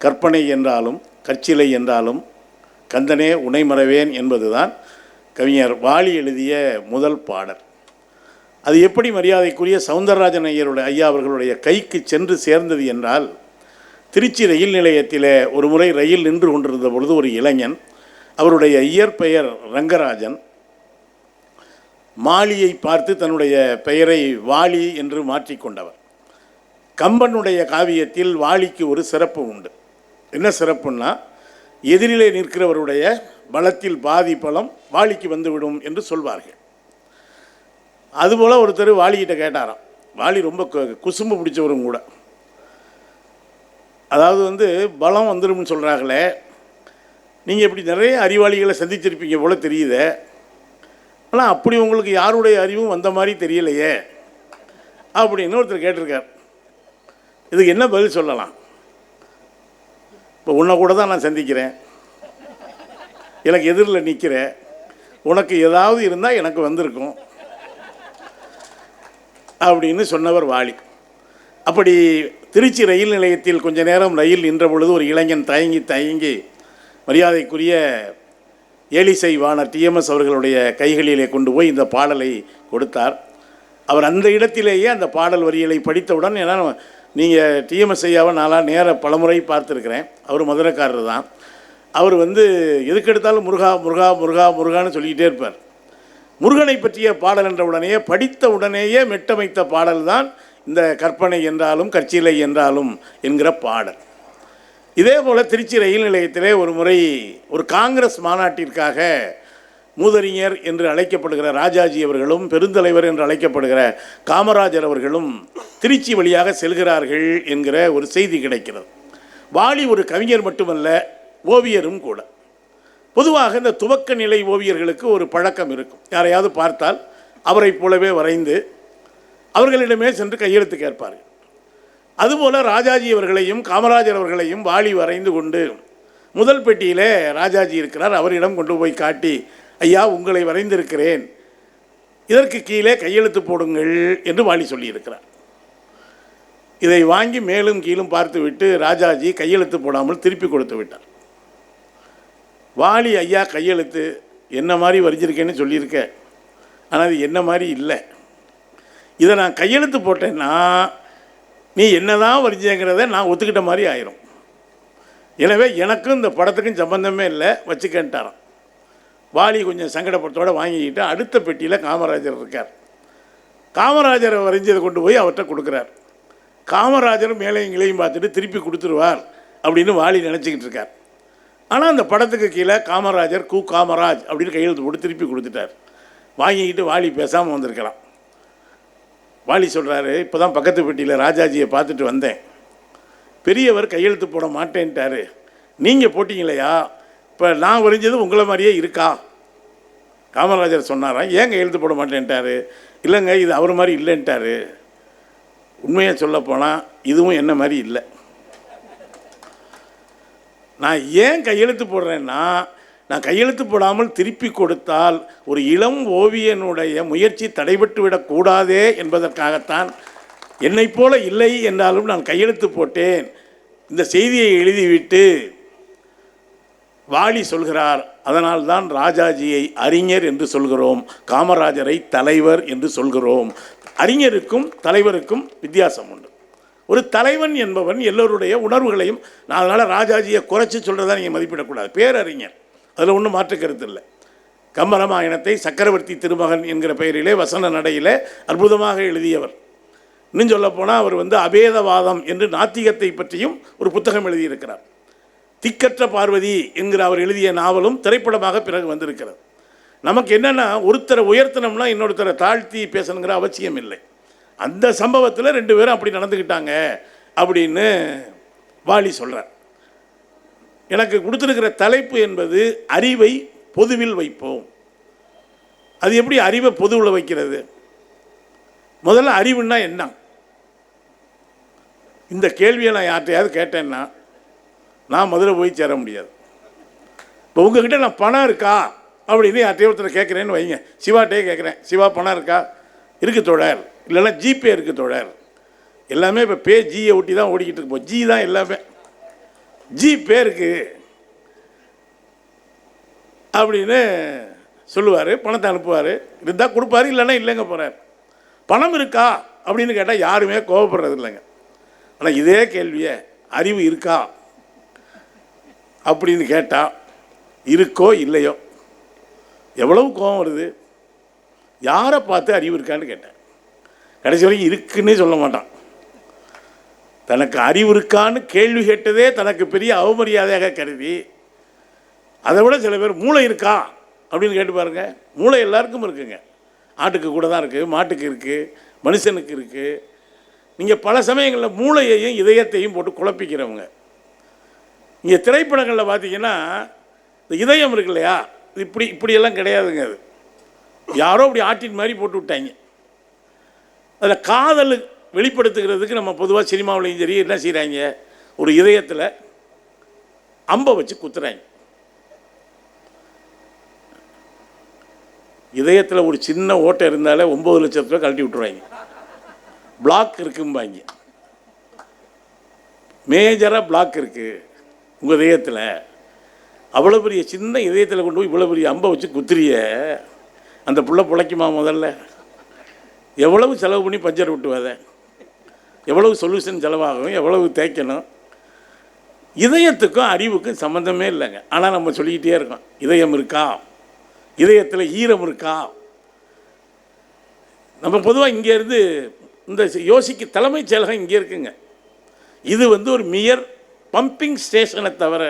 கற்பனை என்றாலும் கற்சிலை என்றாலும் கந்தனே உனை மறவேன் என்பதுதான் கவிஞர் வாலி எழுதிய முதல் பாடல். அது எப்படி மரியாதைக்குரிய சவுந்தரராஜன் ஐயா அவர்களுடைய கைக்கு சென்று சேர்ந்தது என்றால், திருச்சி ரயில் நிலையத்தில் ஒரு முறை ரயில் நின்று கொண்டிருந்த பொழுது ஒரு இளைஞன், அவருடைய இயற்பெயர் ரங்கராஜன், மாலியை பார்த்து தன்னுடைய பெயரை வாலி என்று மாற்றிக்கொண்டவர். கம்பனுடைய காவியத்தில் வாலிக்கு ஒரு சிறப்பு உண்டு. என்ன சிறப்புன்னா, எதிரிலே நிற்கிறவருடைய பலத்தில் பாதி பலம் வாலிக்கு வந்துவிடும் என்று சொல்வார்கள். அதுபோல் ஒருத்தர் வாலிக்கிட்ட கேட்டாராம். வாலி ரொம்ப குசும்பு பிடிச்சவரும் கூட. அதாவது பலம் வந்துடும்னு சொல்கிறாங்களே, நீங்கள் இப்படி நிறைய அறிவாளிகளை சந்திச்சிருப்பீங்க போல் தெரியுது, ஆனால் அப்படி உங்களுக்கு யாருடைய அறிவும் வந்த மாதிரி தெரியலையே அப்படின்னு ஒருத்தர் கேட்டிருக்கார். இதுக்கு என்ன பதில் சொல்லலாம்? இப்போ உன்னை கூட தான் நான் சந்திக்கிறேன், எனக்கு எதிரில் நிற்கிறேன், உனக்கு ஏதாவது இருந்தால் எனக்கு வந்திருக்கும் அப்படின்னு சொன்னவர் வாலி. அப்படி திருச்சி ரயில் நிலையத்தில் கொஞ்ச நேரம் ரயில் நின்ற பொழுது ஒரு இளைஞன் தயங்கி மரியாதைக்குரிய ஏலிசை வாணர் டிஎம்எஸ் அவர்களுடைய கைகளிலே கொண்டு போய் இந்த பாடலை கொடுத்தார். அவர் அந்த இடத்திலேயே அந்த பாடல் வரிகளை படித்தவுடன், ஏன்னா நீங்கள் டிஎம்எஸ் ஐயாவை நான்லாம் நேர பலமுறை பார்த்துருக்கிறேன், அவர் மதுரைக்காரர் தான். அவர் எதுக்கெடுத்தாலும் முருகா முருகா முருகா முருகான்னு சொல்லிக்கிட்டே இருப்பார். முருகனை பற்றிய பாடல் என்ற உடனேயே, படித்த உடனேயே மெட்டமைத்த பாடல் தான் இந்த கற்பனை என்றாலும் கற்சிலை என்றாலும் என்கிற பாடல். இதே போல் திருச்சி ரயில் நிலையத்திலே ஒரு முறை ஒரு காங்கிரஸ் மாநாட்டிற்காக மூதறிஞர் என்று அழைக்கப்படுகிற ராஜாஜி அவர்களும் பெருந்தலைவர் என்று அழைக்கப்படுகிற காமராஜர் அவர்களும் திருச்சி வழியாக செல்கிறார்கள் என்கிற ஒரு செய்தி கிடைக்கிறது. வாலி ஒரு கவிஞர் மட்டுமல்ல, ஓவியரும் கூட. பொதுவாக இந்த துவக்க நிலை ஓவியர்களுக்கு ஒரு பழக்கம் இருக்கும். யாரையாவது பார்த்தால் அவரைப் போலவே வரைந்து அவர்களிடமே சென்று கையெழுத்து கேட்பார்கள். அதுபோல் ராஜாஜி அவர்களையும் காமராஜர் அவர்களையும் வாலி வரைந்து கொண்டு முதல் பெட்டியிலே ராஜாஜி இருக்கிறார், அவரிடம் கொண்டு போய் காட்டி, ஐயா உங்களை வரைந்திருக்கிறேன், இதற்கு கீழே கையெழுத்து போடுங்கள் என்று வாலி சொல்லியிருக்கிறார். இதை வாங்கி மேலும் கீழும் பார்த்துவிட்டு ராஜாஜி கையெழுத்து போடாமல் திருப்பி கொடுத்து விட்டார். வாலி, ஐயா கையெழுத்து என்ன மாதிரி வரைஞ்சிருக்கேன்னு சொல்லியிருக்க, ஆனால் அது என்ன மாதிரி இல்லை, இதை நான் கையெழுத்து போட்டேன்னா நீ என்ன தான் வரைஞ்சேங்கிறத நான் ஒத்துக்கிட்ட மாதிரி ஆயிரும், எனவே எனக்கும் இந்த படத்துக்கும் சம்பந்தமே இல்லை, வச்சுக்கன்ட்டாராம். வாலி கொஞ்சம் சங்கடப்பட்டோடு வாங்கிக்கிட்டு அடுத்த பெட்டியில் காமராஜர் இருக்கார். காமராஜரை வரைஞ்சதை கொண்டு போய் அவர்கிட்ட கொடுக்குறார். காமராஜர் மேலையும் கிளையும் பார்த்துட்டு திருப்பி கொடுத்துருவார் அப்படின்னு வாலி நினச்சிக்கிட்டு இருக்கார். ஆனால் அந்த படத்துக்கு கீழே காமராஜர் கு காமராஜ் அப்படின்னு கையெழுத்து போட்டு திருப்பி கொடுத்துட்டார். வாங்கிக்கிட்டு வாலி பேசாமல் வந்திருக்கலாம். வாலி சொல்கிறாரு, இப்போ தான் பக்கத்து பெட்டியில் ராஜாஜியை பார்த்துட்டு வந்தேன், பெரியவர் கையெழுத்து போட மாட்டேன்ட்டார், நீங்கள் போட்டிங்களையா, இப்போ நான் வரைஞ்சது உங்களை மாதிரியே இருக்கா? காமராஜர் சொன்னாராம், ஏன் கையெழுத்து போட மாட்டேன்ட்டார்? இல்லைங்க, இது அவர் மாதிரி இல்லைன்ட்டார். உண்மையாக சொல்லப்போனால் இதுவும் என்ன மாதிரி இல்லை. நான் ஏன் கையெழுத்து போடுறேன்னா, நான் கையெழுத்து போடாமல் திருப்பி கொடுத்தால் ஒரு இளம் ஓவியனுடைய முயற்சி தடைபட்டு விடக்கூடாதே என்பதற்காகத்தான் என்னைப் போல இல்லை என்றாலும் நான் கையெழுத்து போட்டேன். இந்த செய்தியை எழுதிவிட்டு வாலி சொல்கிறார், அதனால்தான் ராஜாஜியை அறிஞர் என்று சொல்கிறோம், காமராஜரை தலைவர் என்று சொல்கிறோம். அறிஞருக்கும் தலைவருக்கும் வித்தியாசம் உண்டு. ஒரு தலைவன் என்பவன் எல்லோருடைய உணர்வுகளையும், நான் அதனால் ராஜாஜியை குறைச்சி சொல்கிறதா நீங்கள் மதிப்பிடக்கூடாது. பேரறிஞர், அதில் ஒன்றும் மாற்று கருத்து இல்லை. கம்பராமாயணத்தை சக்கரவர்த்தி திருமகன் என்கிற பெயரிலே வசன நடையில் அற்புதமாக எழுதியவர். இன்னும் சொல்லப்போனால் அவர் அபேதவாதம் என்று நாத்திகத்தை பற்றியும் ஒரு புத்தகம் எழுதியிருக்கிறார். திக்கற்ற பார்வதி என்கிற அவர் எழுதிய நாவலும் திரைப்படமாக பிறகு வந்திருக்கிறது. நமக்கு என்னென்னா, ஒருத்தரை உயர்த்தனம்னா இன்னொருத்தரை தாழ்த்தி பேசணுங்கிற அவசியம் இல்லை. அந்த சம்பவத்தில் 2 பேரும் அப்படி நடந்துக்கிட்டாங்க அப்படின்னு வாலி சொல்கிறார். எனக்கு கொடுத்துருக்கிற தலைப்பு என்பது அறிவை பொதுவில் வைப்போம். அது எப்படி அறிவை பொதுவில் வைக்கிறது? முதல்ல அறிவுன்னா என்ன? இந்த கேள்வியை நான் யார்கிட்டையாவது கேட்டேன்னா நான் முதல்ல போய் சேர முடியாது. இப்போ உங்ககிட்ட நான் பணம் இருக்கா அப்படின்னு யார்கிட்டையோ ஒருத்தரை கேட்குறேன்னு வைங்க, சிவாட்டையே கேட்குறேன், சிவா பணம் இருக்கா? இருக்குது தோழர். இல்லைன்னா ஜிபே இருக்குது தோழர். எல்லாமே இப்போ ஜியை ஒட்டி தான் ஓடிக்கிட்டு இருக்கு. ஜி தான் எல்லாமே. ஜிபே இருக்கு அப்படின்னு சொல்லுவார். பணத்தை அனுப்புவார். இருந்தால் கொடுப்பாரு, இல்லைன்னா இல்லைங்க போகிறார். பணம் இருக்கா அப்படின்னு கேட்டால் யாருமே கோபப்படுறது இல்லைங்க. ஆனால் இதே கேள்வியை அறிவு இருக்கா அப்படின்னு கேட்டால் இருக்கோ இல்லையோ எவ்வளவு கோபம் வருது. யாரை பார்த்து அறிவு இருக்கான்னு கேட்டேன். கடைசி வரைக்கும் இருக்குன்னே சொல்ல மாட்டான். தனக்கு அறிவு இருக்கான்னு கேள்வி கேட்டதே தனக்கு பெரிய அவமரியாதையாக கருதி, அதை விட சில பேர் மூளை இருக்கா அப்படின்னு கேட்டு பாருங்க. மூளை எல்லாருக்கும் இருக்குங்க. ஆட்டுக்கு கூட தான் இருக்குது, மாட்டுக்கு இருக்குது, மனுஷனுக்கு இருக்குது. நீங்கள் பல சமயங்களில் மூளையையும் இதயத்தையும் போட்டு குழப்பிக்கிறவங்க. நீங்கள் திரைப்படங்களில் பார்த்தீங்கன்னா இந்த இதயம் இருக்கு இல்லையா, இப்படியெல்லாம் கிடையாதுங்க. அது யாரோ அப்படி ஆட்டின் மாதிரி போட்டு விட்டாங்க. அதில் காதல் வெளிப்படுத்துகிறதுக்கு நம்ம பொதுவாக சினிமாவிலையும் சரி என்ன செய்கிறாங்க, ஒரு இதயத்தில் அம்பை வச்சு குத்துறாங்க. இதயத்தில் ஒரு சின்ன ஓட்டை இருந்தாலே 9 லட்சம் ரூபாய் கழட்டி விட்டுருவாங்க. பிளாக் இருக்கும்பாங்க. மேஜராக பிளாக் இருக்குது உங்கள் இதயத்தில். அவ்வளோ பெரிய சின்ன இதயத்தில் கொண்டு போய் இவ்வளோ பெரிய அம்பை வச்சு குத்துறிய, அந்த புள்ள பிழைக்குமா? முதல்ல எவ்வளவு செலவு பண்ணி பஞ்சர் விட்டுவாத, எவ்வளவு சொல்யூஷன் செலவாகும், எவ்வளவு தேய்க்கணும். இதயத்துக்கும் அறிவுக்கும் சம்மந்தமே இல்லைங்க. ஆனால் நம்ம சொல்லிக்கிட்டே இருக்கோம், இதயம் இருக்கா, இதயத்தில் ஈரம் இருக்கா. நம்ம பொதுவாக இங்கேருந்து இந்த யோசிக்க தலைமைச் செயலகம் இங்கே இருக்குங்க. இது ஒரு மியர் பம்பிங் ஸ்டேஷனை தவிர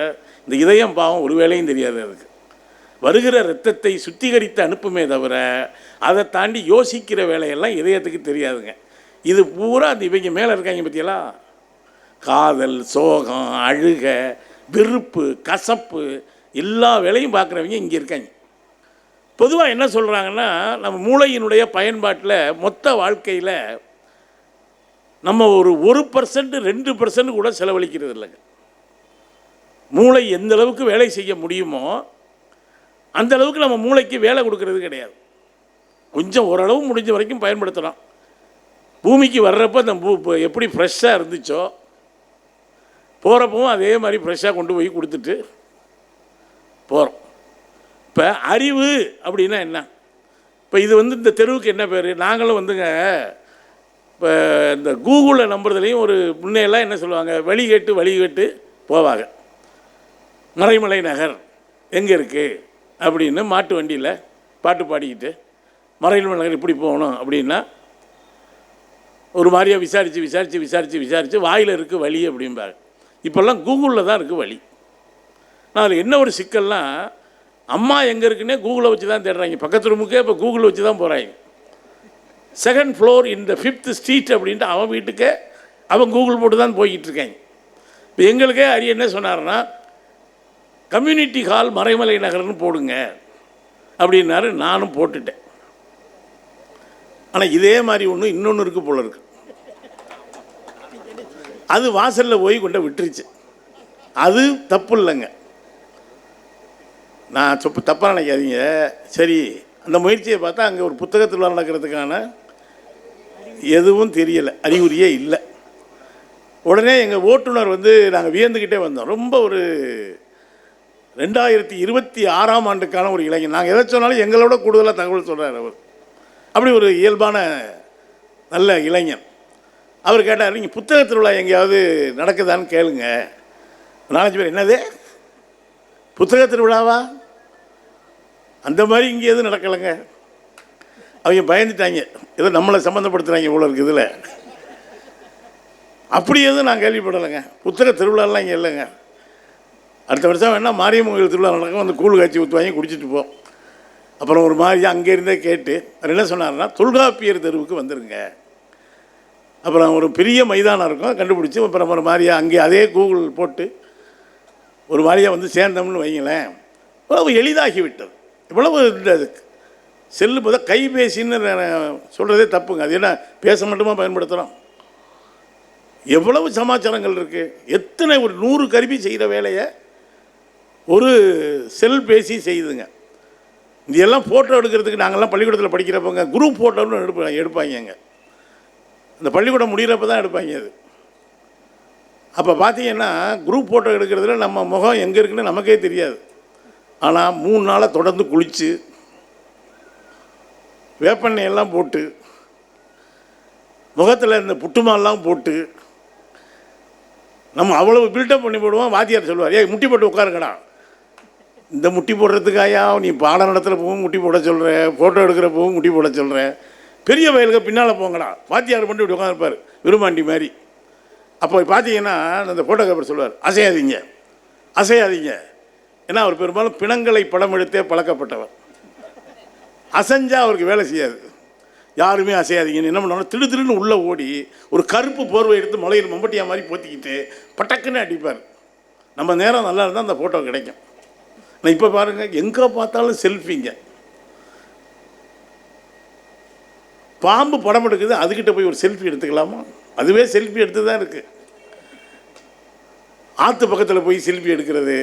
இந்த இதயம் பாவம் ஒரு வேலையும் தெரியாது. அதுக்கு வருகிற இரத்தத்தை சுத்திகரித்து அனுப்புமே தவிர அதை தாண்டி யோசிக்கிற வேலையெல்லாம் இதயத்துக்கு தெரியாதுங்க. இது பூரா அந்த இவங்க மேலே இருக்காங்க பற்றியெல்லாம், காதல், சோகம், அழுக, வெறுப்பு, கசப்பு, எல்லா வேலையும் பார்க்குறவங்க இங்கே இருக்காங்க. பொதுவாக என்ன சொல்கிறாங்கன்னா, நம்ம மூளையினுடைய பயன்பாட்டில் மொத்த வாழ்க்கையில் நம்ம ஒரு 1% 2% கூட செலவழிக்கிறது இல்லைங்க. மூளை எந்த அளவுக்கு வேலை செய்ய முடியுமோ அந்த அளவுக்கு நம்ம மூளைக்கு வேலை கொடுக்கறது கிடையாது. கொஞ்சம் ஓரளவு முடிஞ்ச வரைக்கும் பயன்படுத்தலாம். பூமிக்கு வர்றப்போ அந்த எப்படி ஃப்ரெஷ்ஷாக இருந்துச்சோ போகிறப்பவும் அதே மாதிரி ஃப்ரெஷ்ஷாக கொண்டு போய் கொடுத்துட்டு போகிறோம். இப்போ அறிவு அப்படின்னா என்ன? இப்போ இது இந்த தெருவுக்கு என்ன பேர்? நாங்களும் இப்போ இந்த கூகுளில் நம்புறதுலேயும் ஒரு முன்னையெல்லாம் என்ன சொல்லுவாங்க, வழி கேட்டு போவாங்க. மறைமலை நகர் எங்கே இருக்குது அப்படின்னு மாட்டு வண்டியில் பாட்டு பாடிக்கிட்டு மறைமலை நகர் இப்படி போகணும் அப்படின்னா ஒரு மாதிரியாக விசாரித்து வாயில் இருக்குது வழி அப்படிம்பாங்க. இப்போல்லாம் கூகுளில் தான் இருக்குது வழி. நான் அதில் என்ன ஒரு சிக்கல்னால், அம்மா எங்கே இருக்குன்னே கூகுளை வச்சு தான் தேடுறாங்க. பக்கத்து ரூமுக்கே இப்போ கூகுளை வச்சு தான் போகிறாங்க. 2nd floor in the 5th street அப்படின்ட்டு அவன் வீட்டுக்கே அவன் கூகுள் போட்டு தான் போய்கிட்டு இருக்காங்க. இப்போ எங்களுக்கே அரிய என்ன சொன்னார்னா, கம்யூனிட்டி ஹால் மறைமலை நகர்னு போடுங்க அப்படின்னாரு. நானும் போட்டுட்டேன். ஆனால் இதே மாதிரி இன்னொன்று இருக்குது போல இருக்கு. அது வாசலில் போய் கொண்டு விட்டுருச்சு. அது தப்பு இல்லைங்க. நான் தப்பாக நினைக்காதீங்க. சரி, அந்த முயற்சியை பார்த்தா அங்கே ஒரு புத்தகத்தில் நடக்கிறதுக்கான எதுவும் தெரியலை, அறிகுறியே இல்லை. உடனே எங்கள் ஓட்டுநர் நாங்கள் வியந்துக்கிட்டே வந்தோம். ரொம்ப ஒரு 2026ஆம் ஆண்டுக்கான ஒரு இளைஞன். நாங்கள் எதை சொன்னாலும் எங்களோட கூடுதலாக தகவல் சொல்கிறார் அவர். அப்படி ஒரு இயல்பான நல்ல இளைஞன். அவர் கேட்டார், நீங்கள் புத்தக திருவிழா எங்கேயாவது நடக்குதான்னு கேளுங்க. 4-5 பேர், என்னது புத்தக திருவிழாவா? அந்த மாதிரி இங்கே எதுவும் நடக்கலைங்க. அவங்க பயந்துட்டாங்க, ஏதோ நம்மளை சம்மந்தப்படுத்துகிறாங்க இவ்வளோ இருக்குது இதில். அப்படி எதுவும் நான் கேள்விப்படலைங்க. புத்தக திருவிழாலாம் இங்கே இல்லைங்க. அடுத்த வருஷம் வேணால் மாரியம்மன் கோயில் திருவிழா நடக்கும், அந்த கூழ் காய்ச்சி ஊற்றுவாங்க, குடிச்சிட்டு போ. அப்புறம் ஒரு மாதிரி அங்கேருந்தே கேட்டு அவர் என்ன சொன்னார்னா, தொல்காப்பியர் தெருவுக்கு வந்துருங்க. அப்புறம் ஒரு பெரிய மைதானம் இருக்கும், கண்டுபிடிச்சி அப்புறம் ஒரு மாதிரியா அங்கே அதே கூகுள் போட்டு ஒரு மாதிரியாக சேர்ந்தோம்னு வைங்களேன். இவ்வளவு எளிதாகிவிட்டது. இவ்வளவு இந்த செல்லு போத கைபேசின்னு சொல்கிறதே தப்புங்க. அது என்ன பேச மட்டுமா பயன்படுத்துகிறோம்? எவ்வளவு சமாச்சாரங்கள் இருக்குது. எத்தனை ஒரு 100 கருவி செய்கிற வேலையை ஒரு செல்பேசி செய்யுதுங்க. இதெல்லாம் ஃபோட்டோ எடுக்கிறதுக்கு நாங்கள்லாம் பள்ளிக்கூடத்தில் படிக்கிறப்பங்க குரூப் ஃபோட்டோன்னு எடுப்பாங்க. அந்த பள்ளிக்கூடம் முடிகிறப்ப தான் எடுப்பாங்க. அது அப்போ பார்த்தீங்கன்னா குரூப் ஃபோட்டோ எடுக்கிறதுல நம்ம முகம் எங்கே இருக்குன்னு நமக்கே தெரியாது. ஆனால் 3 நாளாக தொடர்ந்து குளித்து வேப்பெண்ணெயெல்லாம் போட்டு முகத்தில் இந்த புட்டுமாலாம் போட்டு நம்ம அவ்வளவு பில்டப் பண்ணி போடுவோம். வாத்தியார் சொல்லுவார், ஏய் முட்டி போட்டு உட்காருங்கடா. இந்த முட்டி போடுறதுக்காயா நீ பாடம் நடத்துகிற போகும் முட்டி போட சொல்கிற, ஃபோட்டோ எடுக்கிற போகும் முட்டி போட சொல்கிற, பெரிய வயலுக்கு பின்னால் போங்கடா. வாத்தியார் பண்ணி இப்படி உட்காந்துருப்பார் விரும்பாண்டி மாதிரி. அப்போ பார்த்தீங்கன்னா அந்த ஃபோட்டோகிராஃபர் சொல்லுவார், அசையாதீங்க அசையாதீங்க. ஏன்னா அவர் பெரும்பாலும் பிணங்களை படம் எடுத்தே பழக்கப்பட்டவர். அசைஞ்சால் அவருக்கு வேலை செய்யாது. யாருமே அசையாதீங்கன்னு என்ன பண்ணுவாங்க, திடுன்னு உள்ளே ஓடி ஒரு கருப்பு போர்வை எடுத்து மலையில் மம்பட்டியா மாதிரி போத்திக்கிட்டு பட்டக்குன்னு அடிப்பார். நம்ம நேரம் நல்லா இருந்தால் அந்த ஃபோட்டோ கிடைக்கும். நான் இப்போ பாருங்கள், எங்கே பார்த்தாலும் செல்ஃபிங்க. பாம்பு படம் எடுக்குது, அதுக்கிட்ட போய் ஒரு செல்ஃபி எடுத்துக்கலாமா? அதுவே செல்ஃபி எடுத்து தான் இருக்குது. ஆற்று பக்கத்தில் போய் செல்ஃபி எடுக்கிறது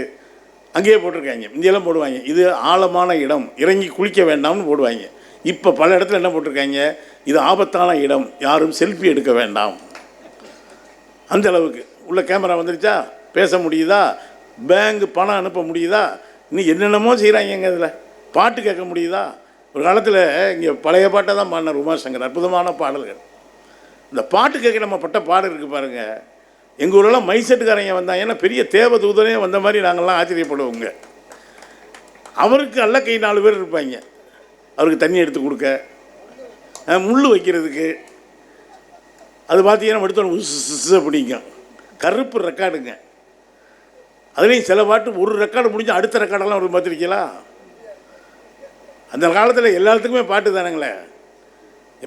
அங்கேயே போட்டிருக்காங்க. இந்தியெல்லாம் போடுவாங்க, இது ஆழமான இடம், இறங்கி குளிக்க வேண்டாம்னு போடுவாங்க. இப்போ பல இடத்துல என்ன போட்டிருக்காங்க, இது ஆபத்தான இடம், யாரும் செல்ஃபி எடுக்க வேண்டாம். அந்த அளவுக்கு உள்ள கேமரா வந்துருச்சா, பேச முடியுதா, பேங்க் பணம் அனுப்ப முடியுதா, இன்னும் என்னென்னமோ செய்கிறாங்க. இதில் பாட்டு கேட்க முடியுதா? ஒரு காலத்தில் இங்கே பழைய பாட்டை தான் பாடினார் உமாசங்கர், அற்புதமான பாடல்கள். இந்த பாட்டு கேட்க நம்ம பட்ட பாடல் இருக்குது பாருங்கள். எங்கள் ஊரெல்லாம் மைசெட்டுக்காரங்க வந்தாங்க, ஏன்னா பெரிய தேவ தூதனே வந்த மாதிரி நாங்கள்லாம் ஆச்சரியப்படுவோங்க. அவருக்கு அல்ல கை 4 பேர் இருப்பாங்க. அவருக்கு தண்ணி எடுத்து கொடுக்க, முள் வைக்கிறதுக்கு. அது பார்த்தீங்கன்னா எடுத்தோன்னு உசு பிடிக்கும். கருப்பு ரெக்கார்டுங்க. அதுலேயும் சில பாட்டு ஒரு ரெக்கார்டு முடிஞ்சு அடுத்த ரெக்கார்டெல்லாம் ஒரு பார்த்துருக்கீங்களா? அந்த காலத்தில் எல்லாத்துக்குமே பாட்டு தானுங்களே.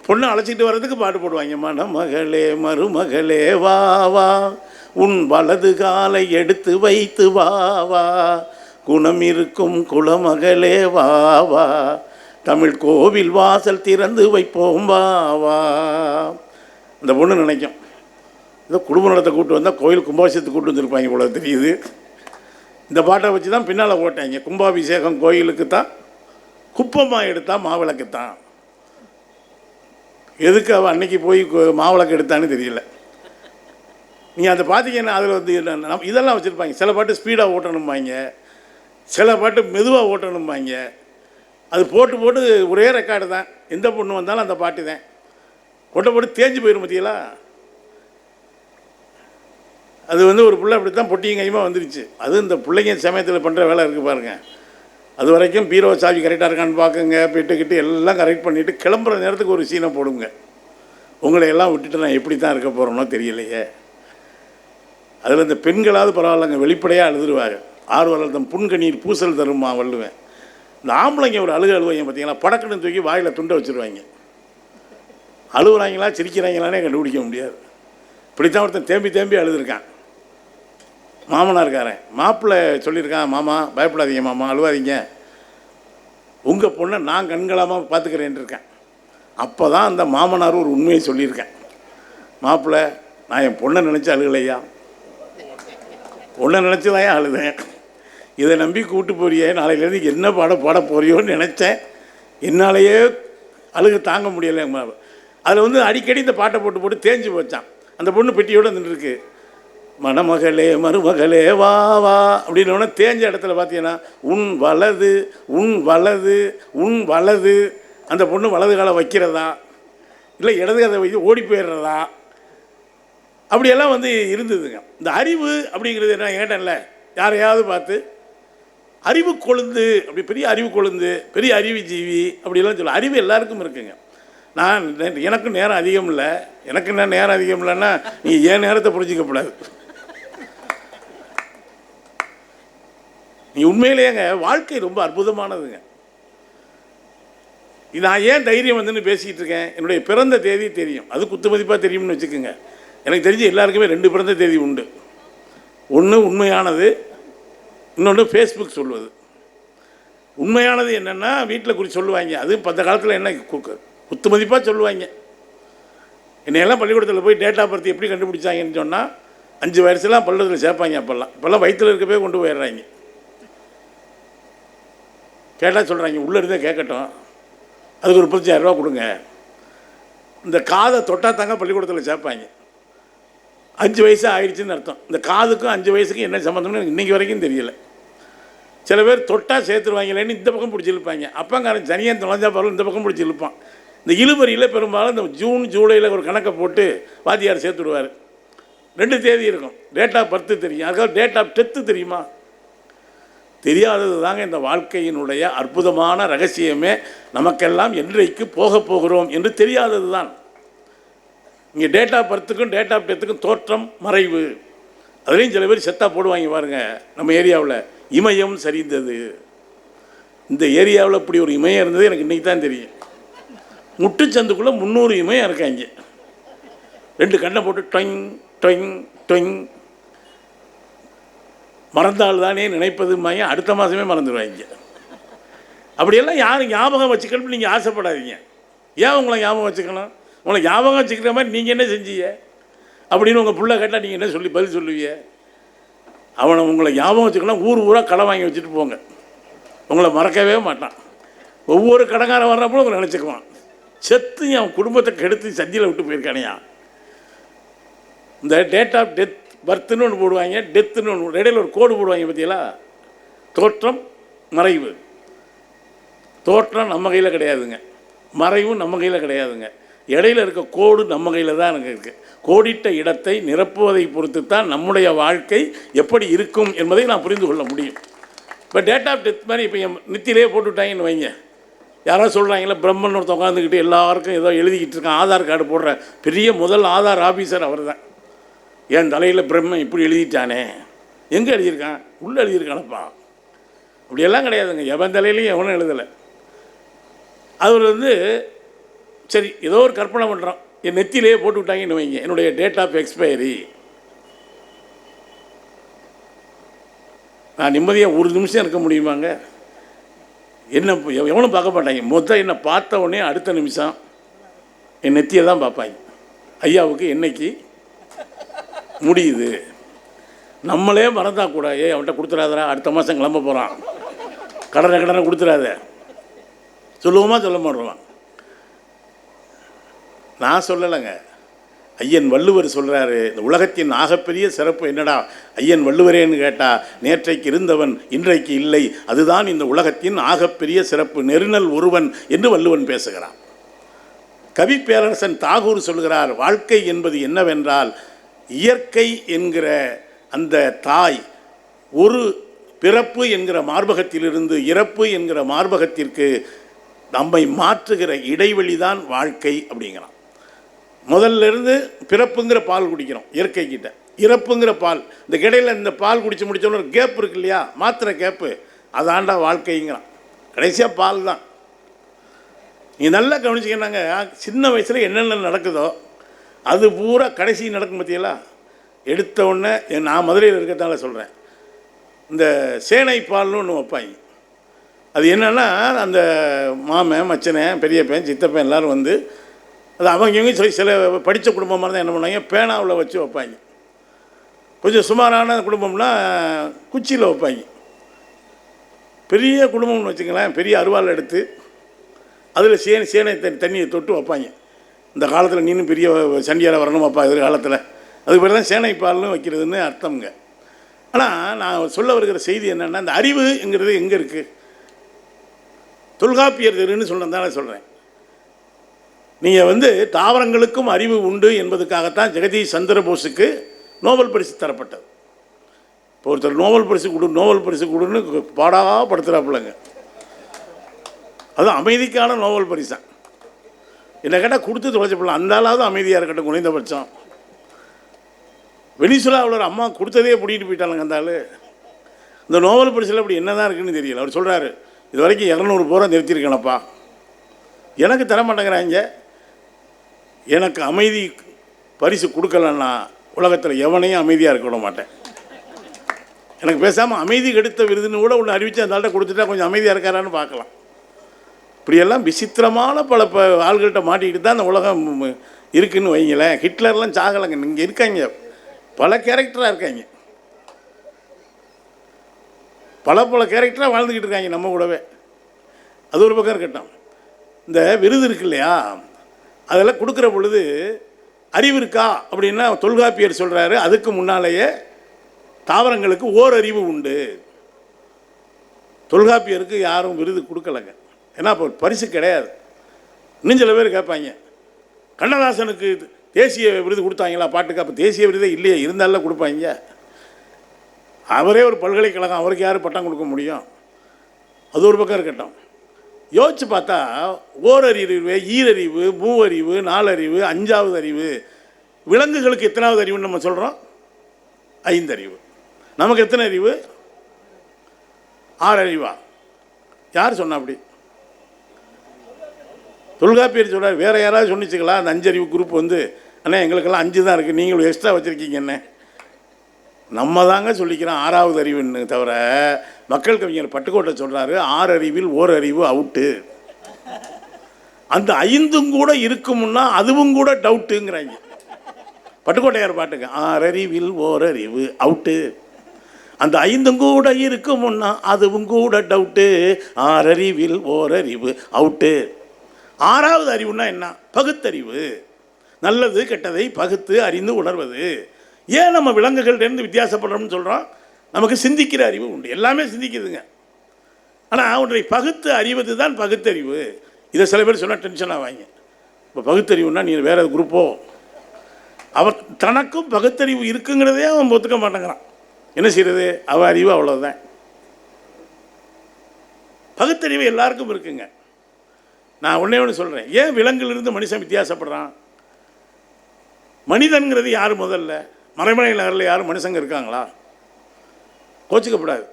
பொண்ணை அழைச்சிட்டு வர்றதுக்கு பாட்டு போடுவாங்க. மணமகளே மருமகளே வா வா, உன் வலது காலை எடுத்து வைத்து வா வா, குணம் இருக்கும் குலமகளே வா வா, தமிழ் கோவில் வாசல் திறந்து வைப்போம் வா வா. அந்த பொண்ணு நினைக்கும், ஏதோ குடும்ப நடத்தை கூப்பிட்டு வந்தால் கோயில் கும்பாபிஷேகத்துக்கு கூப்பிட்டு வந்துருப்பாங்க போல தெரியுது. இந்த பாட்டை வச்சு தான் பின்னால் ஓட்டாங்க. கும்பாபிஷேகம் கோயிலுக்கு தான், குப்பமாக எடுத்தால் மாவிளக்கு தான். எதுக்கு அவள் அன்னைக்கு போய் மாவிளக்கு எடுத்தான்னு தெரியல. நீங்கள் அதை பார்த்தீங்கன்னா அதில் வந்து இதெல்லாம் வச்சுருப்பாங்க. சில பாட்டு ஸ்பீடாக ஓட்டணும்பாங்க, சில பாட்டு மெதுவாக ஓட்டணும்பாங்க. அது போட்டு போட்டு ஒரே ரெக்கார்டு தான். எந்த பொண்ணு வந்தாலும் அந்த பாட்டு தான் போட்டு தேஞ்சு போயிடும் பார்த்தீங்களா? அது வந்து ஒரு பிள்ளை அப்படி தான் பொட்டியும் கையுமா வந்துருச்சு. அது இந்த பிள்ளைங்க சமயத்தில் பண்ணுற வேலை இருக்குது பாருங்கள். அது வரைக்கும் பீரோ சாவி கரெக்டாக இருக்கான்னு பார்க்குங்க, பெட்டுக்கிட்டு எல்லாம் கரெக்ட் பண்ணிவிட்டு கிளம்புற நேரத்துக்கு ஒரு சீனை போடுங்க. உங்களை எல்லாம் விட்டுட்டு நான் எப்படி தான் இருக்க போகிறோம்னோ தெரியலையே. அதில் இந்த பெண்களாவது பரவாயில்லைங்க, வெளிப்படையாக அழுதுருவாங்க. ஆர்வலர் தம் புன்கணீர் பூசல் தருமா வள்ளுவேன். இந்த ஆம்பளைங்க ஒரு அழுவாங்க பார்த்தீங்களா, படக்குன்னு தூக்கி வாயில் துண்டை வச்சுருவாங்க. அழுகுறாங்களா சிரிக்கிறாங்களானே கண்டுபிடிக்க முடியாது. இப்படித்தான் ஒருத்தன் தேம்பி தேம்பி அழுதுருக்கான். மாமனாருக்காரன் மாப்பிள்ளை சொல்லியிருக்கான், மாமா பயப்படாதீங்க, மாமா அழுவாதீங்க, உங்கள் பொண்ணை நான் கண்களாமல் பார்த்துக்கிறேன் இருக்கேன். அப்போ தான் அந்த மாமனார் ஒரு உண்மையை சொல்லியிருக்கேன், மாப்பிள்ளை நான் என் பொண்ணை நினச்சி அழுகலையா, பொண்ணை நினச்சி தான் அழுதேன், இதை நம்பி கூப்பிட்டு போறியே, நாளையிலேருந்து என்ன பாட போறியோன்னு நினச்சேன், என்னாலேயே அழுக தாங்க முடியலை. அதில் வந்து அடிக்கடி இந்த பாட்டை போட்டு தேஞ்சு போச்சான். அந்த பொண்ணு பெட்டியோடு நின்றுருக்கு. மணமகளே மருமகளே வா வா அப்படின்னோடனே தேஞ்ச இடத்துல பார்த்தீங்கன்னா உன் வலது உன் வலது உன் வலது. அந்த பொண்ணு வலது காலை வைக்கிறதா இல்லை இடது காலை வைத்து ஓடி போயிடுறதா, அப்படியெல்லாம் வந்து இருந்ததுங்க. இந்த அறிவு அப்படிங்கிறது என்ன கேட்டேன்ல, யாரையாவது பார்த்து அறிவு கொழுந்து, அப்படி பெரிய அறிவு கொழுந்து, பெரிய அறிவு ஜீவி அப்படிலாம் சொல்ல. அறிவு எல்லாருக்கும் இருக்குங்க. நான் எனக்கும் நேரம் அதிகம் இல்லை, எனக்கு என்ன நேரம் அதிகம் இல்லைன்னா நீ ஏன் நேரத்தை புரிஞ்சிக்கப்படாது. நீ உண்மையிலேங்க வாழ்க்கை ரொம்ப அற்புதமானதுங்க. நான் ஏன் தைரியம் வந்துன்னு பேசிக்கிட்டு இருக்கேன், என்னுடைய பிறந்த தேதி தெரியும், அது குத்து மதிப்பாக தெரியும்னு வச்சுக்கோங்க. எனக்கு தெரிஞ்சு எல்லாருக்குமே 2 பிறந்த தேதி உண்டு. ஒன்று உண்மையானது, இன்னொன்று ஃபேஸ்புக் சொல்லுவது. உண்மையானது என்னென்னா வீட்டில் குறித்து சொல்லுவாங்க, அது அந்த காலத்தில் என்ன குத்து மதிப்பாக சொல்லுவாங்க. என்னையெல்லாம் பள்ளிக்கூடத்தில் போய் டேட் ஆஃப் பர்த் எப்படி கண்டுபிடிச்சாங்கன்னு சொன்னால் 5 வயசுலாம் பள்ளிக்கூடத்தில் சேர்ப்பாங்க. இப்போல்லாம் வயிற்றில் இருக்கப்பே கொண்டு போயிடுறாங்க. கேட்டால் சொல்கிறாங்க உள்ளே இருந்தே கேட்கட்டும், அதுக்கு ஒரு 35,000 ரூபா கொடுங்க. இந்த காதை தொட்டா தாங்க பள்ளிக்கூடத்தில் சேர்ப்பாங்க. 5 வயசு ஆயிடுச்சுன்னு அர்த்தம். இந்த காதுக்கும் 5 வயசுக்கும் என்ன சம்மந்தம்னு எனக்கு இன்றைக்கி வரைக்கும் தெரியல. சில பேர் தொட்டால் சேர்த்துருவாங்களேன்னு இந்த பக்கம் பிடிச்சி இழுப்பாங்க. அப்பங்காரன் சனியன் தொலைஞ்சா பரவாயில்ல இந்த பக்கம் பிடிச்சி இழுப்பான். இந்த இழுபறியில் பெரும்பாலும் இந்த ஜூன் ஜூலையில் ஒரு கணக்கை போட்டு வாத்தியார் சேர்த்து விடுவார். 2 தேதி இருக்கும். டேட் ஆஃப் பர்த்து தெரியும், அதுக்காக டேட் ஆஃப் டெத்து தெரியுமா? தெரியாதது தாங்க இந்த வாழ்க்கையினுடைய அற்புதமான ரகசியமே. நமக்கெல்லாம் என்றைக்கு போக போகிறோம் என்று தெரியாதது தான். இங்கே டேட் ஆஃப் பர்த்துக்கும் டேட் ஆஃப் டெத்துக்கும் தோற்றம் மறைவு. அதுலேயும் சில பேர் செத்தாக போடுவாங்க பாருங்க. நம்ம ஏரியாவில் இமயம் சரிந்தது. இந்த ஏரியாவில் இப்படி ஒரு இமயம் இருந்தது எனக்கு இன்றைக்கி தான் தெரியும். முட்டுச்சந்துக்குள்ளே 300 இமயம் இருக்காங்க. 2 கண்ணை போட்டு டொங் டொங் டொங். மறந்தால் தானே நினைப்பதுமாங்க, அடுத்த மாதமே மறந்துடுவாங்க. அப்படியெல்லாம் யாரும் ஞாபகம் வச்சுக்கணும்னு நீங்கள் ஆசைப்படாதீங்க. ஏன் உங்களை ஞாபகம் வச்சுக்கணும்? உங்களை ஞாபகம் வச்சுக்கிற மாதிரி நீங்கள் என்ன செஞ்சீங்க அப்படின்னு உங்கள் பிள்ளை கேட்டால் நீங்கள் என்ன சொல்லி பதில் சொல்லுவீங்க? அவனை உங்களை ஞாபகம் வச்சுக்கணும். ஊர் ஊராக கடன் வாங்கி வச்சுட்டு போங்க, உங்களை மறக்கவே மாட்டான். ஒவ்வொரு கடங்காரம் வர்றப்போ உங்களை நினச்சிக்குவான். செத்து அவன் குடும்பத்தை கெடுத்து சந்தியில் விட்டு போயிருக்கானையா. இந்த டேட் ஆஃப் டெத் பர்த்துன்னு ஒன்று போடுவாங்க, டெத்துன்னு ஒன்று இடையில ஒரு கோடு போடுவாங்க பார்த்தீங்களா? தோற்றம் மறைவு. தோற்றம் நம்ம கையில் கிடையாதுங்க, மறைவும் நம்ம கையில் கிடையாதுங்க. இடையில இருக்க கோடு நம்ம கையில் தான் எனக்கு இருக்குது. கோடிட்ட இடத்தை நிரப்புவதை பொறுத்து தான் நம்முடைய வாழ்க்கை எப்படி இருக்கும் என்பதை நான் புரிந்து கொள்ள முடியும். இப்போ டேட் ஆஃப் டெத் மாதிரி இப்போ என் நித்திலே போட்டுவிட்டாங்கன்னு வைங்க. யாராவது சொல்கிறாங்களே பிரம்மன் ஒருத்த உட்காந்துக்கிட்டு எல்லாருக்கும் ஏதோ எழுதிக்கிட்டு இருக்கான். ஆதார் கார்டு போடுற பெரிய முதல் ஆதார் ஆஃபீஸர் அவர் தான். என் தலையில் பிரம்மன் இப்படி எழுதிட்டானே, எங்கே எழுதியிருக்கான்? உள்ளே எழுதியிருக்கானப்பா. அப்படியெல்லாம் கிடையாதுங்க. எவன் தலையிலையும் எவனும் எழுதலை. அவர் சரி ஏதோ ஒரு கற்பனை பண்ணுறான். என் நெத்திலேயே போட்டு விட்டாங்கன்னு வைங்க, என்னுடைய டேட் ஆஃப் எக்ஸ்பைரி. நான் நிம்மதியாக ஒரு நிமிஷம் இருக்க முடியுமாங்க? என்ன எவனும் பார்க்க மாட்டாங்க. மொத்தம் என்னை பார்த்த உடனே அடுத்த நிமிஷம் என் நெத்தியை தான் பார்ப்பாங்க. ஐயாவுக்கு என்னைக்கு முடியுது? நம்மளே மறந்தா கூட அவன்கிட்ட கொடுத்துடாதரா, அடுத்த மாதம் கிளம்ப போகிறான், கடனை கொடுத்துடாத சொல்லுவோமா சொல்ல மாட்டோம்? நான் சொல்லலைங்க, ஐயன் வள்ளுவர் சொல்கிறாரு. இந்த உலகத்தின் ஆகப்பெரிய சிறப்பு என்னடா ஐயன் வள்ளுவரேன்னு கேட்டால், நேற்றைக்கு இருந்தவன் இன்றைக்கு இல்லை, அதுதான் இந்த உலகத்தின் ஆகப்பெரிய சிறப்பு, நெருநல் ஒருவன் என்று வள்ளுவன் பேசுகிறான். கவி பேரரசன் தாகூர் சொல்கிறார், வாழ்க்கை என்பது என்னவென்றால், இயற்கை என்கிற அந்த தாய் ஒரு பிறப்பு என்கிற மார்பகத்திலிருந்து இறப்பு என்கிற மார்பகத்திற்கு நம்மை மாற்றுகிற இடைவெளி தான் வாழ்க்கை அப்படிங்கிறான். முதல்ல இருந்து பிறப்புங்கிற பால் குடிக்கிறோம் இயற்கை கிட்ட, இறப்புங்கிற பால், இந்த இடையில இந்த பால் குடிச்சு முடிச்சோன்னு ஒரு கேப் இருக்கு இல்லையா, மாத்திரை கேப்பு, அதாண்டா வாழ்க்கைங்கிறான். கடைசியாக பால் தான். நீங்கள் நல்லா கவனிச்சிக்கிறாங்க. சின்ன வயசில் என்னென்ன நடக்குதோ அது பூரா கடைசி நடக்கும் பற்றியெல்லாம். எடுத்த உடனே நான் மதுரையில் இருக்கிறதால சொல்கிறேன், இந்த சேனை பால்னு ஒன்று வைப்பாங்க. அது என்னென்னா, அந்த மாமன் மச்சனை பெரியப்பன் சித்தப்பன் எல்லோரும் அது அவங்க சில படித்த குடும்பமாக இருந்தால் என்ன பண்ணுவாங்க, பேனாவில் வச்சு வைப்பாங்க. கொஞ்சம் சுமாரான குடும்பம்னா குச்சியில் வைப்பாங்க. பெரிய குடும்பம்னு வச்சுங்களேன், பெரிய அருவாள் எடுத்து அதில் சேனை தண்ணியை தொட்டு வைப்பாங்க. இந்த காலத்தில் நீனும் பெரிய சண்டியாரை வரணும் அப்பா எதிர்காலத்தில், அதுக்கு பேர் தான் சேனை பால்னு வைக்கிறதுன்னு அர்த்தம்ங்க. ஆனால் நான் சொல்ல வருகிற செய்தி என்னென்னா, இந்த அறிவுங்கிறது எங்கே இருக்குது? தொல்காப்பியர் தெருன்னு சொன்னதானே சொல்கிறேன். நீங்கள் தாவரங்களுக்கும் அறிவு உண்டு என்பதுக்காகத்தான் ஜெகதீஷ் சந்திரபோஸுக்கு நோபல் பரிசு தரப்பட்டது. இப்போ ஒருத்தர் நோபல் பரிசு கொடுன்னு பாடாப்படுத்துகிறாப்புலங்க. அதுவும் அமைதிக்கான நோபல் பரிசு தான். என்ன கேட்டால் கொடுத்து தொலைச்சப்படலாம், அந்த ஆளாவது அமைதியாக இருக்கட்டும் குறைந்தபட்சம். வெனிசுலாவில் ஒரு அம்மா கொடுத்ததே பிடிக்கிட்டு போயிட்டாலுங்க அந்த ஆள். இந்த நோபல் பரிசில் அப்படி என்ன தான் இருக்குன்னு தெரியல. அவர் சொல்கிறாரு, இது வரைக்கும் 200 பேரை நிறுத்தியிருக்கேனப்பா, எனக்கு தர மாட்டேங்கிறாங்க. எனக்கு அமைதி பரிசு கொடுக்கலன்னா உலகத்தில் எவனையும் அமைதியாக இருக்க விட மாட்டேன். எனக்கு பேசாமல் அமைதி கெடுத்த விருதுன்னு கூட ஒன்று அறிவித்து அந்த ஆள்கிட்ட கொடுத்துட்டா கொஞ்சம் அமைதியாக இருக்காரான்னு பார்க்கலாம். இப்படியெல்லாம் விசித்திரமான பல ஆள்கள்கிட்ட மாட்டிக்கிட்டு தான் அந்த உலகம் இருக்குதுன்னு வைங்களேன். ஹிட்லர்லாம் சாகலைங்க, இங்கே இருக்காங்க, பல கேரக்டராக இருக்காங்க, பல கேரக்டராக வாழ்ந்துக்கிட்டு இருக்காங்க நம்ம கூடவே. அது ஒரு பக்கம் இருக்கட்டும். இந்த விருது இருக்கு இல்லையா, அதெல்லாம் கொடுக்குற பொழுது அறிவு இருக்கா அப்படின்னா தொல்காப்பியர் சொல்கிறாரு, அதுக்கு முன்னாலேயே தாவரங்களுக்கு ஓரறிவு உண்டு. தொல்காப்பியருக்கு யாரும் விருது கொடுக்கலைங்க, ஏன்னா இப்போ பரிசு கிடையாது. இன்னும் சில பேர் கேட்பாங்க, கண்ணதாசனுக்கு தேசிய விருது கொடுத்தாங்களா பாட்டுக்கு? அப்போ தேசிய விருதே இல்லையே, இருந்தாலும் கொடுப்பாங்க. அவரே ஒரு பல்கலைக்கழகம், அவருக்கு யார் பட்டம் கொடுக்க முடியும்? அது ஒரு பக்கம் இருக்கட்டும். யோசிச்சு பார்த்தா ஓரறிவு, ஈரறிவு, மூவறிவு, நாலறிவு, அஞ்சாவது அறிவு. விலங்குகளுக்கு எத்தனாவது அறிவுன்னு நம்ம சொல்கிறோம்? 5 அறிவு. நமக்கு எத்தனை அறிவு? 6 அறிவா? யார் சொன்னா அப்படி? தொல்காப்பியர் சொல்கிறார். வேறு யாராவது சொன்னிச்சுக்கலாம் அந்த 5 அறிவு குரூப் வந்து, அண்ணா எங்களுக்கெல்லாம் 5 தான் இருக்குது, நீங்களும் எக்ஸ்ட்ரா வச்சுருக்கீங்க என்ன? நம்ம தாங்க சொல்லிக்கிறோம் 6வது அறிவுன்னு தவிர, மக்கள் கவிஞர் பட்டுக்கோட்டை சொல்கிறாரு 6 அறிவில் ஓரறிவு அவுட்டு. அந்த 5ம் கூட இருக்கும்னா அதுவும் கூட டவுட்டுங்கிறாங்க. பட்டுக்கோட்டையார் பாட்டுங்க, 6 அறிவில் ஓரறிவு அவுட்டு. அந்த 5ம் கூட இருக்கும்னா அதுவும் கூட டவுட்டு. 6 அறிவில் ஓரறிவு அவுட்டு. 6வது அறிவுன்னா என்ன? பகுத்தறிவு. நல்லது கெட்டதை பகுத்து அறிந்து உணர்வது. ஏன் நம்ம விலங்குகள்டேருந்து வித்தியாசப்படுறோம்னு சொல்கிறோம்? நமக்கு சிந்திக்கிற அறிவு உண்டு, எல்லாமே சிந்திக்குதுங்க. ஆனால் ஒன்றை பகுத்து அறிவது தான் பகுத்தறிவு. இதை சில பேர் சொன்னால் டென்ஷன் ஆவாங்க. இப்போ பகுத்தறிவுன்னா நீ வேறு குரூப்போ? அவன் தனக்கும் பகுத்தறிவு இருக்குங்கிறதே அவன் ஒத்துக்க மாட்டேங்கிறான். என்ன செய்கிறது? அவன் அறிவு அவ்வளோதான். பகுத்தறிவு எல்லாருக்கும் இருக்குங்க. நான் ஒன்று சொல்கிறேன், ஏன் விலங்குலேருந்து மனுஷன் வித்தியாசப்படுறான்? மனிதன்கிறது யார் முதல்ல? மறைமலை நகரில் யாரும் மனுஷங்க இருக்காங்களா? கோச்சிக்கப்படாது.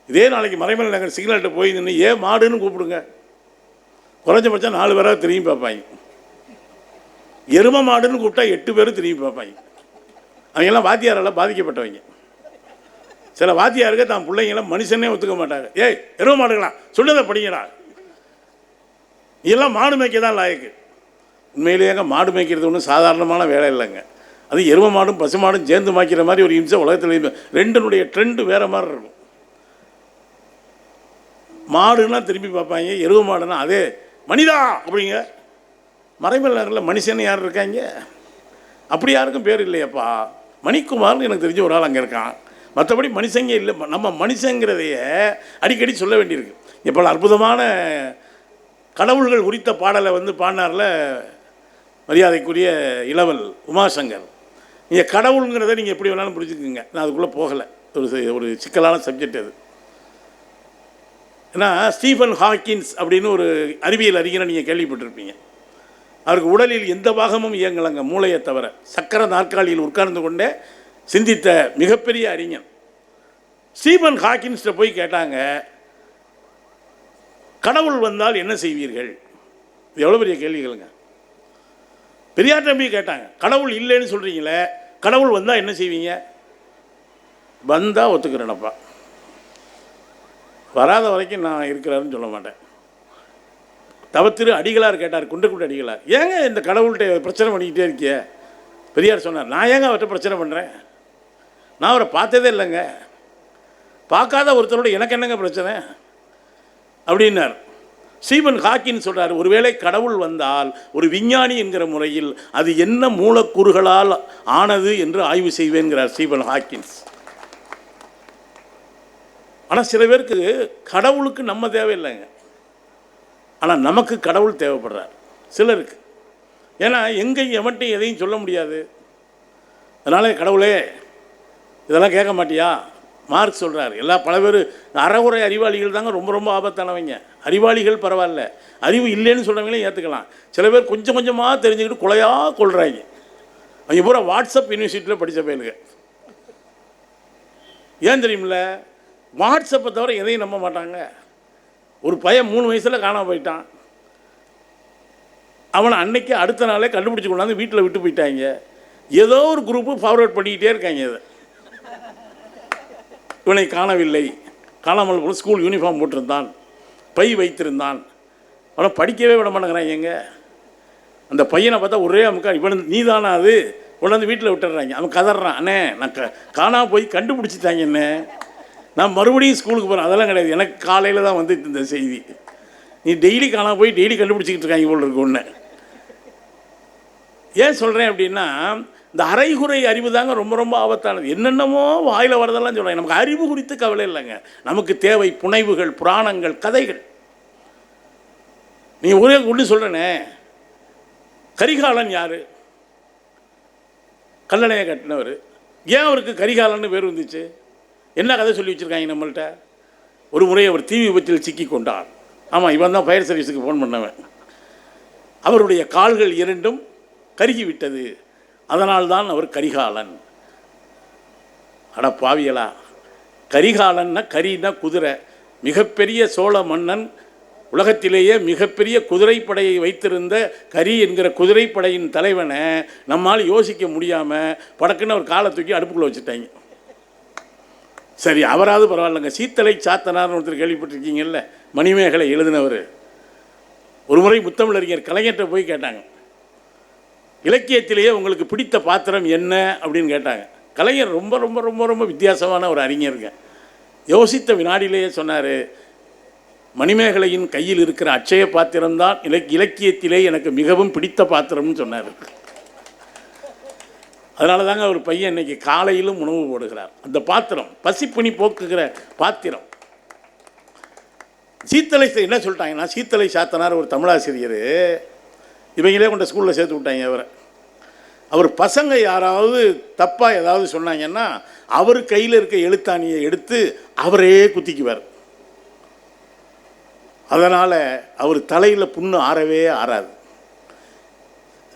இதே நாளைக்கு மறைமலை நகர் சிக்னல்கிட்ட போய் நின்று ஏன் மாடுன்னு கூப்பிடுங்க, குறைஞ்சபட்சம் 4 பேராக திரும்பி பார்ப்பாங்க. எரும மாடுன்னு கூப்பிட்டா 8 பேரும் திரும்பி பார்ப்பாங்க. அவங்கெல்லாம் வாத்தியாரால் பாதிக்கப்பட்டவங்க. சில வாத்தியாருக்கு தான் பிள்ளைங்களாம் மனுஷனே ஒத்துக்க மாட்டாங்க. ஏய் எரும மாடுங்களா, சொன்னதை படிங்கடா, இதெல்லாம் மாடு மேய்க்க தான் லாயக்கு. உண்மையிலேயேங்க மாடு மேய்க்கிறது ஒன்றும் சாதாரணமான வேலை இல்லைங்க. அது எரும மாடும் பசு மாடும் சேர்ந்து மாய்க்கிற மாதிரி ஒரு இம்சை உலகத்தில் ரெண்டுனுடைய ட்ரெண்டு வேறு மாதிரி இருக்கும். மாடுன்னா திரும்பி பார்ப்பாங்க, எருவ மாடுன்னா அதே மனிதா அப்படிங்க. மறைமலை நகரில் மனுஷன்னு யார் இருக்காங்க? அப்படி யாருக்கும் பேர் இல்லையப்பா. மணிக்குமார்னு எனக்கு தெரிஞ்ச ஒரு ஆள் அங்கே இருக்கான். மற்றபடி மனுஷங்க இல்லை. நம்ம மனுஷங்கிறதைய அடிக்கடி சொல்ல வேண்டியிருக்கு. இப்போ அற்புதமான கடவுள்கள் குறித்த பாடலை வந்து பாடினார்ல மரியாதைக்குரிய இளவல் உமாசங்கர். நீங்கள் கடவுளுங்கிறத நீங்கள் எப்படி வேணாலும் புரிஞ்சுக்குங்க, நான் அதுக்குள்ளே போகலை. ஒரு சிக்கலான சப்ஜெக்ட் அது. ஏன்னா ஸ்டீஃபன் ஹாக்கின்ஸ் அப்படின்னு ஒரு அறிவியல் அறிஞரை நீங்கள் கேள்விப்பட்டிருப்பீங்க. அவருக்கு உடலில் எந்த பாகமும் இயங்கலைங்க, மூளையை தவிர. சக்கர நாற்காலியில் உட்கார்ந்து கொண்டே சிந்தித்த மிகப்பெரிய அறிஞர். ஸ்டீஃபன் ஹாக்கின்ஸ்ட்டை போய் கேட்டாங்க, கடவுள் வந்தால் என்ன செய்வீர்கள்? இது எவ்வளோ பெரிய கேள்விகளுங்க. பெரியார் தம்பி கேட்டாங்க, கடவுள் இல்லைன்னு சொல்கிறீங்களே, கடவுள் வந்தால் என்ன செய்வீங்க? வந்தால் ஒத்துக்கிறேனப்பா, வராத வரைக்கும் நான் இருக்கிறாருன்னு சொல்ல மாட்டேன். தவத்திரு அடிகளார் கேட்டார், குன்றக்குடி அடிகளார், ஏங்க இந்த கடவுள்கிட்ட பிரச்சனை பண்ணிக்கிட்டே இருக்கிய? பெரியார் சொன்னார், நான் ஏங்க அவர்கிட்ட பிரச்சனை பண்ணுறேன்? நான் அவரை பார்த்ததே இல்லைங்க, பார்க்காத ஒருத்தரோட எனக்கு என்னங்க பிரச்சனை அப்படின்னார். ஸ்டீஃபன் ஹாக்கின் சொல்கிறார், ஒருவேளை கடவுள் வந்தால் ஒரு விஞ்ஞானி என்கிற முறையில் அது என்ன மூலக்கூறுகளால் ஆனது என்று ஆய்வு செய்வேன்கிறார் ஸ்டீஃபன் ஹாக்கின்ஸ். ஆனால் சில பேருக்கு கடவுளுக்கு நம்ம தேவையில்லைங்க, ஆனால் நமக்கு கடவுள் தேவைப்படுறார் சிலருக்கு. ஏன்னா எங்கேயும் எவன்ட்டையும் எதையும் சொல்ல முடியாது. அதனால் கடவுளே இதெல்லாம் கேட்க மாட்டியா? மார்க் சொல்கிறார், பல பேர் அறகுறை அறிவாளிகள் தாங்க ரொம்ப ரொம்ப ஆபத்தானவங்க. அறிவாளிகள் பரவாயில்ல, அறிவு இல்லைன்னு சொல்கிறவங்களே ஏற்றுக்கலாம். சில பேர் கொஞ்சம் கொஞ்சமாக தெரிஞ்சுக்கிட்டு கொலையாக கொள்கிறாங்க. அவங்க பூரா வாட்ஸ்அப் யூனிவர்சிட்டியில் படித்த பயிலுங்க. ஏன் தெரியுமில்ல? வாட்ஸ்அப்பை தவிர எதையும் நம்ப மாட்டாங்க. ஒரு பையன் 3 வயசில் காணாமல் போயிட்டான். அவனை அன்னைக்கு அடுத்த நாளே கண்டுபிடிச்சி கொண்டாந்து வீட்டில் விட்டு போயிட்டாங்க. ஏதோ ஒரு குரூப்பு ஃபார்வேர்ட் பண்ணிக்கிட்டே இருக்காங்க. இதை இவனை காணவில்லை, காணாமல் போல, ஸ்கூல் யூனிஃபார்ம் போட்டிருந்தான், பை வைத்திருந்தான், அவனை படிக்கவே விட மாட்டேங்கிறாங்க. எங்க அந்த பையனை பார்த்தா ஒரே அமுக்கா, இவன் நீ தானா அது, கொண்டாந்து வீட்டில் விட்டுடுறாங்க. அவன் கதறான், அண்ணே நான் காணாமல் போய் கண்டுபிடிச்சிட்டாங்க என்ன, நான் மறுபடியும் ஸ்கூலுக்கு போகிறேன். அதெல்லாம் கிடையாது, எனக்கு காலையில் தான் வந்துட்டு இந்த செய்தி. நீ டெய்லி காணாமல் போய் டெய்லி கண்டுபிடிச்சிக்கிட்டு இருக்காங்க போல் இருக்கு ஒன்று. ஏன் சொல்கிறேன் அப்படின்னா, இந்த அரைகுறை அறிவு தாங்க ரொம்ப ரொம்ப ஆபத்தானது. என்னென்னமோ வாயில் வரதெல்லாம் சொல்கிறாங்க. நமக்கு அறிவு குறித்து கவலை இல்லைங்க. நமக்கு தேவை புனைவுகள், புராணங்கள், கதைகள். நீ ஒரே ஒன்று சொல்கிறேனே, கரிகாலன் யார்? கல்லணையை கட்டினவர். ஏன் அவருக்கு கரிகாலன்னு பேர் வந்துச்சு? என்ன கதை சொல்லி வச்சுருக்காங்க நம்மள்கிட்ட? ஒரு முறை அவர் தீ விபத்தில் சிக்கி கொண்டார். ஆமாம், இவன் தான் ஃபயர் சர்வீஸுக்கு ஃபோன் பண்ணவன். அவருடைய கால்கள் இரண்டும் கருகிவிட்டது, அதனால்தான் அவர் கரிகாலன். அட பாவியலா, கரிகாலன்னா கரின்னா குதிரை. மிகப்பெரிய சோழ மன்னன், உலகத்திலேயே மிகப்பெரிய குதிரைப்படையை வைத்திருந்த கரி என்கிற குதிரைப்படையின் தலைவனை நம்மால் யோசிக்க முடியாமல் படக்குன்னு அவர் காலை தூக்கி அடுப்புக்குள்ளே வச்சுட்டாங்க. சரி, அவராவது பரவாயில்லைங்க. சீத்தலை சாத்தனார்னு ஒருத்தர் கேள்விப்பட்டிருக்கீங்கல்ல, மணிமேகலை எழுதினவர். ஒரு முறை முத்தமிழறிஞர் கலைஞர்கிட்ட போய் கேட்டாங்க, இலக்கியத்திலேயே உங்களுக்கு பிடித்த பாத்திரம் என்ன அப்படின்னு கேட்டாங்க. கலைஞர் ரொம்ப ரொம்ப ரொம்ப ரொம்ப வித்தியாசமான ஒரு அறிஞருங்க. யோசித்த வினாடியிலேயே சொன்னார், மணிமேகலையின் கையில் இருக்கிற அட்சய பாத்திரம்தான் இலக்கியத்திலே எனக்கு மிகவும் பிடித்த பாத்திரம்னு சொன்னார். அதனால தாங்க ஒரு பையன் இன்னைக்கு காலையிலும் உணவு போடுகிறார். அந்த பாத்திரம் பசிப்பினி போக்குகிற பாத்திரம். சீத்தலை என்ன சொல்லிட்டாங்கன்னா, சீத்தலை சாத்தனார் ஒரு தமிழாசிரியர், இவங்களே கொண்ட ஸ்கூலில் சேர்த்து விட்டாங்க அவரை. அவர் பசங்க யாராவது தப்பாக ஏதாவது சொன்னாங்கன்னா அவர் கையில் இருக்க எழுத்தாணியை எடுத்து அவரே குத்திக்குவார். அதனால் அவர் தலையில் புண்ணு ஆறவே ஆறாது,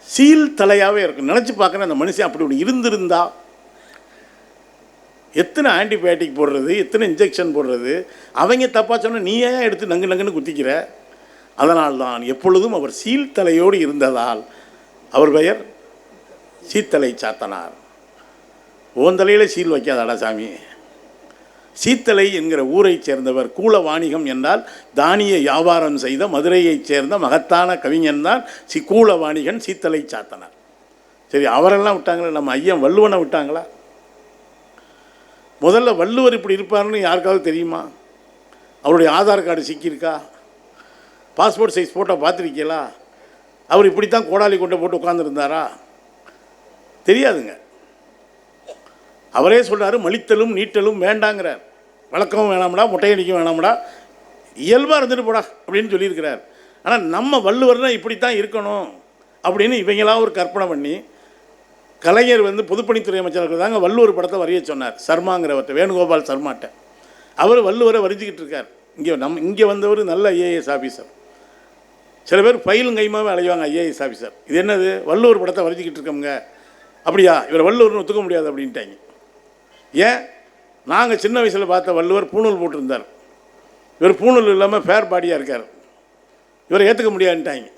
சீல் தலையாகவே இருக்கும். நினச்சி பார்க்குறேன், அந்த மனுஷன் அப்படி ஒன்று இருந்திருந்தா எத்தனை ஆன்டிபயோட்டிக் போடுறது, எத்தனை இன்ஜெக்ஷன் போடுறது. அவங்க தப்பாக சொன்னால் நீ ஏன் எடுத்து நங்கு நங்குன்னு குத்திக்கிற? அதனால்தான் எப்பொழுதும் அவர் சீல் தலையோடு இருந்ததால் அவர் பெயர் சீத்தலை சாத்தனார். ஓந்தலையில் சீல் வைக்காதாடா சாமி. சீத்தலை என்கிற ஊரைச் சேர்ந்தவர். கூல வாணிகம் என்றால் தானிய வியாபாரம் செய்த மதுரையைச் சேர்ந்த மகத்தான கவிஞன் தான் கூல வாணிகன் சீத்தலை சாத்தனார். சரி, அவரெல்லாம் விட்டாங்களே, நம்ம ஐயன் வள்ளுவனை விட்டாங்களா? முதல்ல வள்ளுவர் இப்படி இருப்பார்னு யாருக்காவது தெரியுமா? அவருடைய ஆதார் கார்டு சிக்கியிருக்கா? பாஸ்போர்ட் சைஸ் ஃபோட்டோ பார்த்துருக்கீங்களா? அவர் இப்படித்தான் கோடாலி கொண்டு போட்டு உட்காந்துருந்தாரா? தெரியாதுங்க. அவரே சொல்கிறார், மலித்தலும் நீட்டலும் வேண்டாங்கிறார். வழக்கமும் வேணாம்டா, முட்டையடிக்கும் வேணாம்டா, இயல்பாக இருந்துட்டு போடா அப்படின்னு சொல்லியிருக்கிறார். ஆனால் நம்ம வள்ளுவர்னால் இப்படித்தான் இருக்கணும் அப்படின்னு இவங்களாம் ஒரு கற்பனை பண்ணி, கலைஞர் பொதுப்பணித்துறை அமைச்சருக்கு தாங்க வள்ளுவர் படத்தை வரைய சொன்னார், சர்மாங்கிறவர்கிட்ட, வேணுகோபால் சர்மாட்ட. அவர் வள்ளுவரை வரைஞ்சிக்கிட்டு இருக்கார். இங்கே வந்தவர் நல்ல ஐஏஎஸ் ஆஃபீஸர். சில பேர் ஃபைலும் கைமாவே அலைவாங்க ஐஏஎஸ் ஆஃபீஸர். இது என்னது, வள்ளுவர் படத்தை வரைஞ்சிக்கிட்டு இருக்கோங்க. அப்படியா, இவர் வள்ளுவர்னு ஒத்துக்க முடியாது அப்படின்ட்டாங்க. ஏன்? நாங்கள் சின்ன வயசில் பார்த்த வள்ளுவர் பூணூல் போட்டிருந்தார், இவர் பூணூல் இல்லாமல் ஃபேர் பாடியாக இருக்கார், இவரை ஏற்றுக்க முடியாதுன்ட்டாங்க.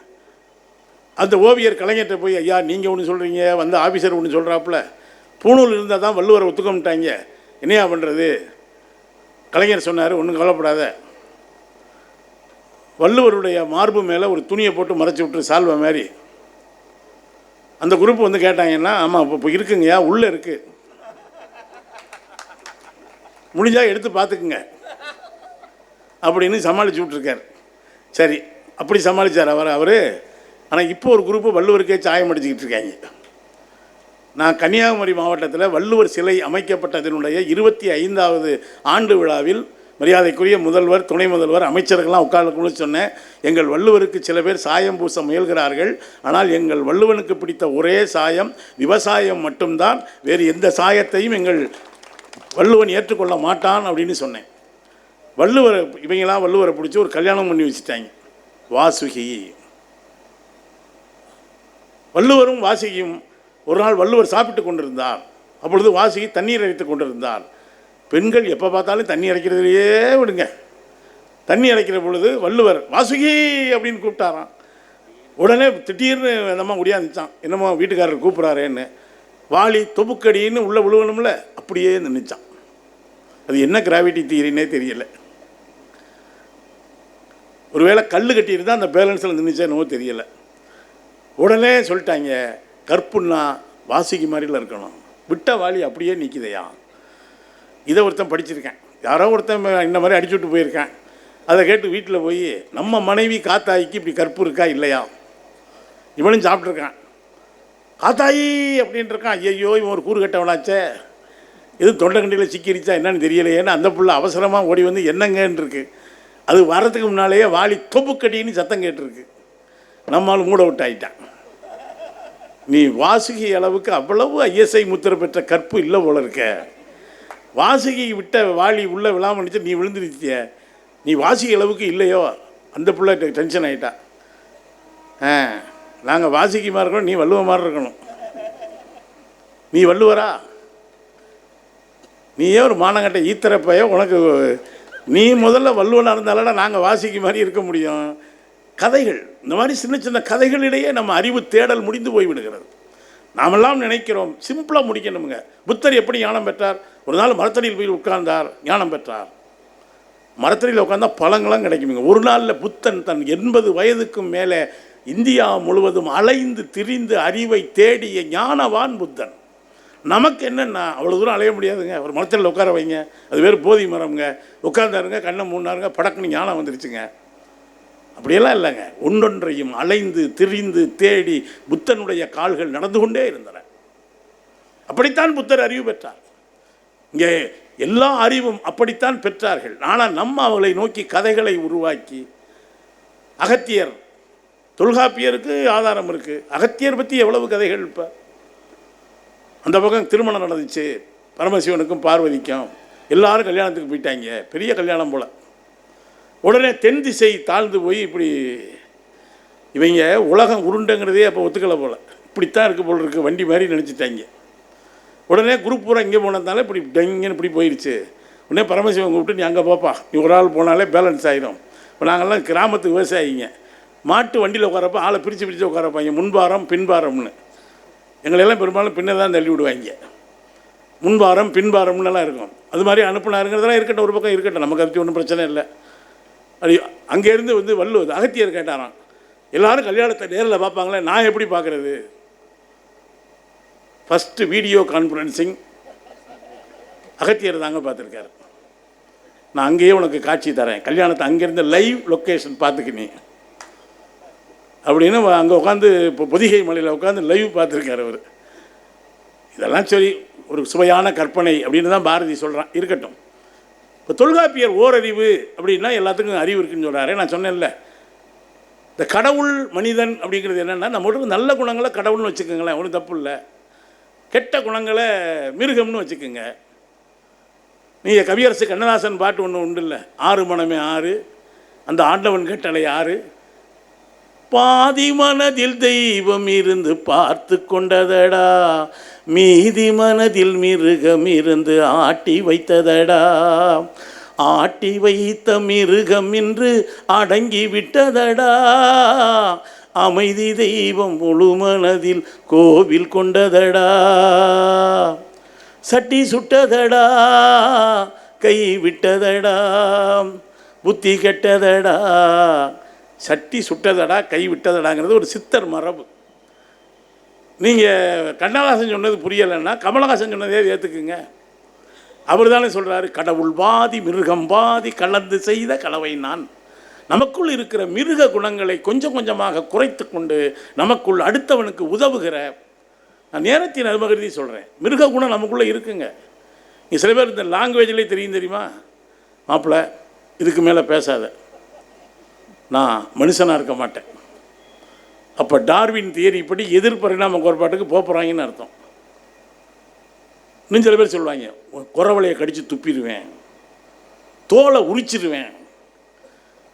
அந்த ஓவியர் கலைஞர்கிட்ட போய், ஐயா நீங்கள் ஒன்று சொல்கிறீங்க, ஆஃபீஸர் ஒன்று சொல்கிறாப்புல, பூணூல் இருந்தால் தான் வள்ளுவரை ஒத்துக்கமிட்டாங்க, என்னையா பண்ணுறது? கலைஞர் சொன்னார், ஒன்றும் கவலைப்படாத, வள்ளுவருடைய மார்பு மேலே ஒரு துணியை போட்டு மறைச்சி விட்டு சால்வை மாதிரி. அந்த குரூப் கேட்டாங்கன்னா, ஆமாம் இப்போ இருக்குங்கய்யா, உள்ளே இருக்குது, முடிஞ்சால் எடுத்து பார்த்துக்குங்க அப்படின்னு சமாளித்து விட்ருக்கார். சரி, அப்படி சமாளித்தார் அவர். ஆனால் இப்போ ஒரு குரூப்பு வள்ளுவருக்கே சாயம் அடிச்சுக்கிட்டு இருக்காங்க. நான் கன்னியாகுமரி மாவட்டத்தில் வள்ளுவர் சிலை அமைக்கப்பட்டதனுடைய 25வது ஆண்டு விழாவில் மரியாதைக்குரிய முதல்வர், துணை முதல்வர், அமைச்சர்கள்லாம் உட்கார்ந்து சொன்னேன், எங்கள் வள்ளுவருக்கு சில பேர் சாயம் பூச முயல்கிறார்கள், ஆனால் எங்கள் வள்ளுவனுக்கு பிடித்த ஒரே சாயம் விவசாயம் மட்டும்தான், வேறு எந்த சாயத்தையும் எங்கள் வள்ளுவன் ஏற்றுக்கொள்ள மாட்டான் அப்படின்னு சொன்னேன். வள்ளுவரை இவங்களாம் வள்ளுவரை பிடிச்சி ஒரு கல்யாணம் பண்ணி வச்சுட்டாங்க. வாசுகி, வள்ளுவரும் வாசுகியும் ஒரு நாள் வள்ளுவர் சாப்பிட்டு கொண்டிருந்தார். அப்பொழுது வாசுகி தண்ணீர் அரைத்து கொண்டிருந்தார். பெண்கள் எப்போ பார்த்தாலும் தண்ணி அரைக்கிறதுலையே விடுங்க. தண்ணி அரைக்கிற பொழுது வள்ளுவர் வாசுகி அப்படின்னு கூப்பிட்டாராம். உடனே திடீர்னு நம்ம முடியாந்துச்சான், என்னமோ வீட்டுக்காரர் கூப்பிட்றாரேன்னு. வாளி தொப்புக்கடின்னு உள்ளே விழுவணும்ல, அப்படியே நின்றுச்சான். அது என்ன கிராவிட்டி தியரின்னே தெரியல. ஒருவேளை கல் கட்டியிருந்தால் அந்த பேலன்ஸில் நின்றுச்சா என்னவோ தெரியலை. உடனே சொல்லிட்டாங்க, கற்புன்னா வாசுகி மாதிரில இருக்கணும், விட்ட வாளி அப்படியே நிற்கிதையா. இதை ஒருத்தன் படிச்சிருக்கேன், யாரோ ஒருத்தன் இந்த மாதிரி அடிச்சு விட்டு போயிருக்கேன். அதை கேட்டு வீட்டில் போய், நம்ம மனைவி காத்தாய்க்கு இப்படி கற்பு இருக்கா இல்லையா, இவனும் சாப்பிட்ருக்கான். காத்தாயி அப்படின்ட்டு இருக்கான். ஐயோ இவன் ஒரு கூறு கட்டவனாச்சே, எது தொண்டைக்கண்டியில் சிக்கிரிச்சா என்னன்னு தெரியலையேன்னு அந்த புள்ள அவசரமாக ஓடி வந்து என்னங்கன்னு இருக்கு. அது வரத்துக்கு முன்னாலேயே வாலி தொப்பு கட்டின்னு சத்தம் கேட்டிருக்கு. நம்மால் மூட விட்டாயிட்டான். நீ வாசுகி அளவுக்கு அவ்வளவு ஐஎஸ்ஐ முத்திரை பெற்ற கற்பு இல்லை போல இருக்க. வாசுகி விட்ட வாலி உள்ளே விழாமல் நினச்சி நீ விழுந்துருச்சிய. நீ வாசுகி அளவுக்கு இல்லையோ. அந்த பிள்ளை டென்ஷன் ஆகிட்டா. நாங்கள் வாசுகி மாதிரி இருக்கணும், நீ வள்ளுவ மாதிரி இருக்கணும். நீ வள்ளுவரா? நீயே ஒரு மானங்கட்ட ஈத்தரப்பையோ. உனக்கு நீ முதல்ல வள்ளுவனாக இருந்தாலடா நாங்கள் வாசிக்கு மாதிரி இருக்க முடியும். கதைகள், இந்த மாதிரி சின்ன சின்ன கதைகளிடையே நம்ம அறிவு தேடல் முடிந்து போய்விடுகிறது. நாமெல்லாம் நினைக்கிறோம் சிம்பிளாக முடிக்கணுமுங்க. புத்தர் எப்படி ஞானம் பெற்றார்? ஒரு நாள் மரத்தடியில் போய் உட்கார்ந்தார், ஞானம் பெற்றார். மரத்தடியில் உட்கார்ந்தா பழங்களும் கிடைக்குமுங்க. ஒரு நாளில் புத்தன் தன் 80 வயதுக்கும் மேலே இந்தியா முழுவதும் அலைந்து திரிந்து அறிவை தேடிய ஞானவான் புத்தன். நமக்கு என்னென்னா அவ்வளோ தூரம் அலைய முடியாதுங்க. ஒரு மரத்தில் உட்கார வைங்க, அது வேறு போதி மரம்ங்க. உட்கார்ந்தாருங்க, கண்ணை மூணாருங்க, படக்குன்னு ஞானம் வந்துருச்சுங்க. அப்படியெல்லாம் இல்லைங்க. ஒன்றொன்றையும் அலைந்து திரிந்து தேடி புத்தனுடைய கால்கள் நடந்து கொண்டே இருந்தன. அப்படித்தான் புத்தர் அறிவு பெற்றார். இங்கே எல்லா அறிவும் அப்படித்தான் பெற்றார்கள். ஆனால் நம்ம அவர்களை நோக்கி கதைகளை உருவாக்கி, அகத்தியர், தொல்காப்பியருக்கு ஆதாரம் இருக்குது. அகத்தியர் பற்றி எவ்வளவு கதைகள். இப்போ அந்த பக்கம் திருமணம் நடந்துச்சு, பரமசிவனுக்கும் பார்வதிக்கும். எல்லாரும் கல்யாணத்துக்கு போயிட்டாங்க, பெரிய கல்யாணம் போல். உடனே தென் திசை தாழ்ந்து போய் இப்படி இவங்க உலகம் உருண்டுங்கிறதே அப்போ ஒத்துக்கலை போல். இப்படித்தான் இருக்குது போல் இருக்குது, வண்டி மாதிரி நினச்சிட்டாங்க. உடனே குரூப் பூரா இங்கே போனதுனால இப்படி டெங்குன்னு இப்படி போயிடுச்சு. உடனே பரமசிவன் கூப்பிட்டு நீ அங்கே போப்பா, நீ ஒரு ஆள் போனாலே பேலன்ஸ் ஆகிடும். இப்போ நாங்கள்லாம் கிராமத்து விவசாயிங்க. மாட்டு வண்டியில் உட்காரப்போ ஆளை பிரித்து உட்காரப்பாங்க, முன்பாரம் பின்பாரம்னு. எங்களெல்லாம் பெரும்பாலும் பின்ன தான் தள்ளி விடுவாங்க. முன்பாரம் பின்பாரம்னுலாம் இருக்கும். அது மாதிரி அனுப்புனாருங்கிறதெல்லாம் இருக்கட்டும், ஒரு பக்கம் இருக்கட்டும், நமக்கு அதை ஒன்றும் பிரச்சனை இல்லை. அது அங்கேருந்து வந்து வள்ளுவர் அகத்தியர் கேட்டாராம், எல்லோரும் கல்யாணத்தை நேரில் பார்ப்பாங்களே, நான் எப்படி பார்க்குறது? ஃபஸ்ட்டு வீடியோ கான்ஃபரன்சிங் அகத்தியர் தாங்க பார்த்துருக்காரு. நான் அங்கேயே உனக்கு காட்சி தரேன், கல்யாணத்தை அங்கேருந்து லைவ் லொக்கேஷன் பார்த்துக்கினி அப்படின்னு அங்கே உட்காந்து இப்போ பொதிகை மலையில் உட்காந்து லைவ் பார்த்துருக்காரு அவர். இதெல்லாம் சரி, ஒரு சுவையான கற்பனை அப்படின்னு தான் பாரதி சொல்கிறான். இருக்கட்டும். இப்போ தொல்காப்பியர் ஓரறிவு அப்படின்னா எல்லாத்துக்கும் அறிவு இருக்குன்னு சொல்கிறாரு. நான் சொன்னேன்ல, இந்த கடவுள் மனிதன் அப்படிங்கிறது என்னென்னா, நம்மளுக்கு நல்ல குணங்களை கடவுள்னு வச்சுக்கோங்களேன், ஒன்றும் தப்பு இல்லை. கெட்ட குணங்களை மிருகம்னு வச்சுக்கோங்க. நீங்கள் கவியரசு கண்ணதாசன் பாட்டு ஒன்று உண்டு இல்லை, 6 மனமே 6, அந்த ஆண்டவன் கட்டளை 6. பாதி மனதில் தெய்வம் இருந்து பார்த்து கொண்டதடா, மீதி மனதில் மிருகம் இருந்து ஆட்டி வைத்ததடா, ஆட்டி வைத்த மிருகம் இன்று அடங்கி விட்டதடா, அமைதி தெய்வம் முழு மனதில் கோவில் கொண்டதடா, சட்டி சுட்டதடா கை விட்டதடா, புத்தி கெட்டதடா, சட்டி சுட்டதடா கை விட்டதடாங்கிறது ஒரு சித்தர் மரபு. நீங்கள் கண்ணதாசன் சொன்னது புரியலைன்னா கமலஹாசன் சொன்னதே ஏற்றுக்குங்க. அவர் தானே சொல்கிறாரு, கடவுள் பாதி மிருகம் பாதி கலந்து செய்த கலவை நான். நமக்குள் இருக்கிற மிருக குணங்களை கொஞ்சம் கொஞ்சமாக குறைத்து கொண்டு நமக்குள் அடுத்தவனுக்கு உதவுகிற, நான் நேரத்தின் அனுமகருதி சொல்கிறேன், மிருக குணம் நமக்குள்ளே இருக்குங்க. இங்கே சில பேர் இந்த லாங்குவேஜ்லேயே தெரியுமா, மாப்பிள்ளை இதுக்கு மேலே பேசாத, நான் மனுஷனாக இருக்க மாட்டேன். அப்போ டார்வின் தியரி இப்படி எதிர்பரிணாம கோட்பாட்டுக்கு போகிறாங்கன்னு அர்த்தம். இன்னும் சில பேர் சொல்லுவாங்க, குறவலையை கடித்து துப்பிடுவேன், தோலை உரிச்சிடுவேன்.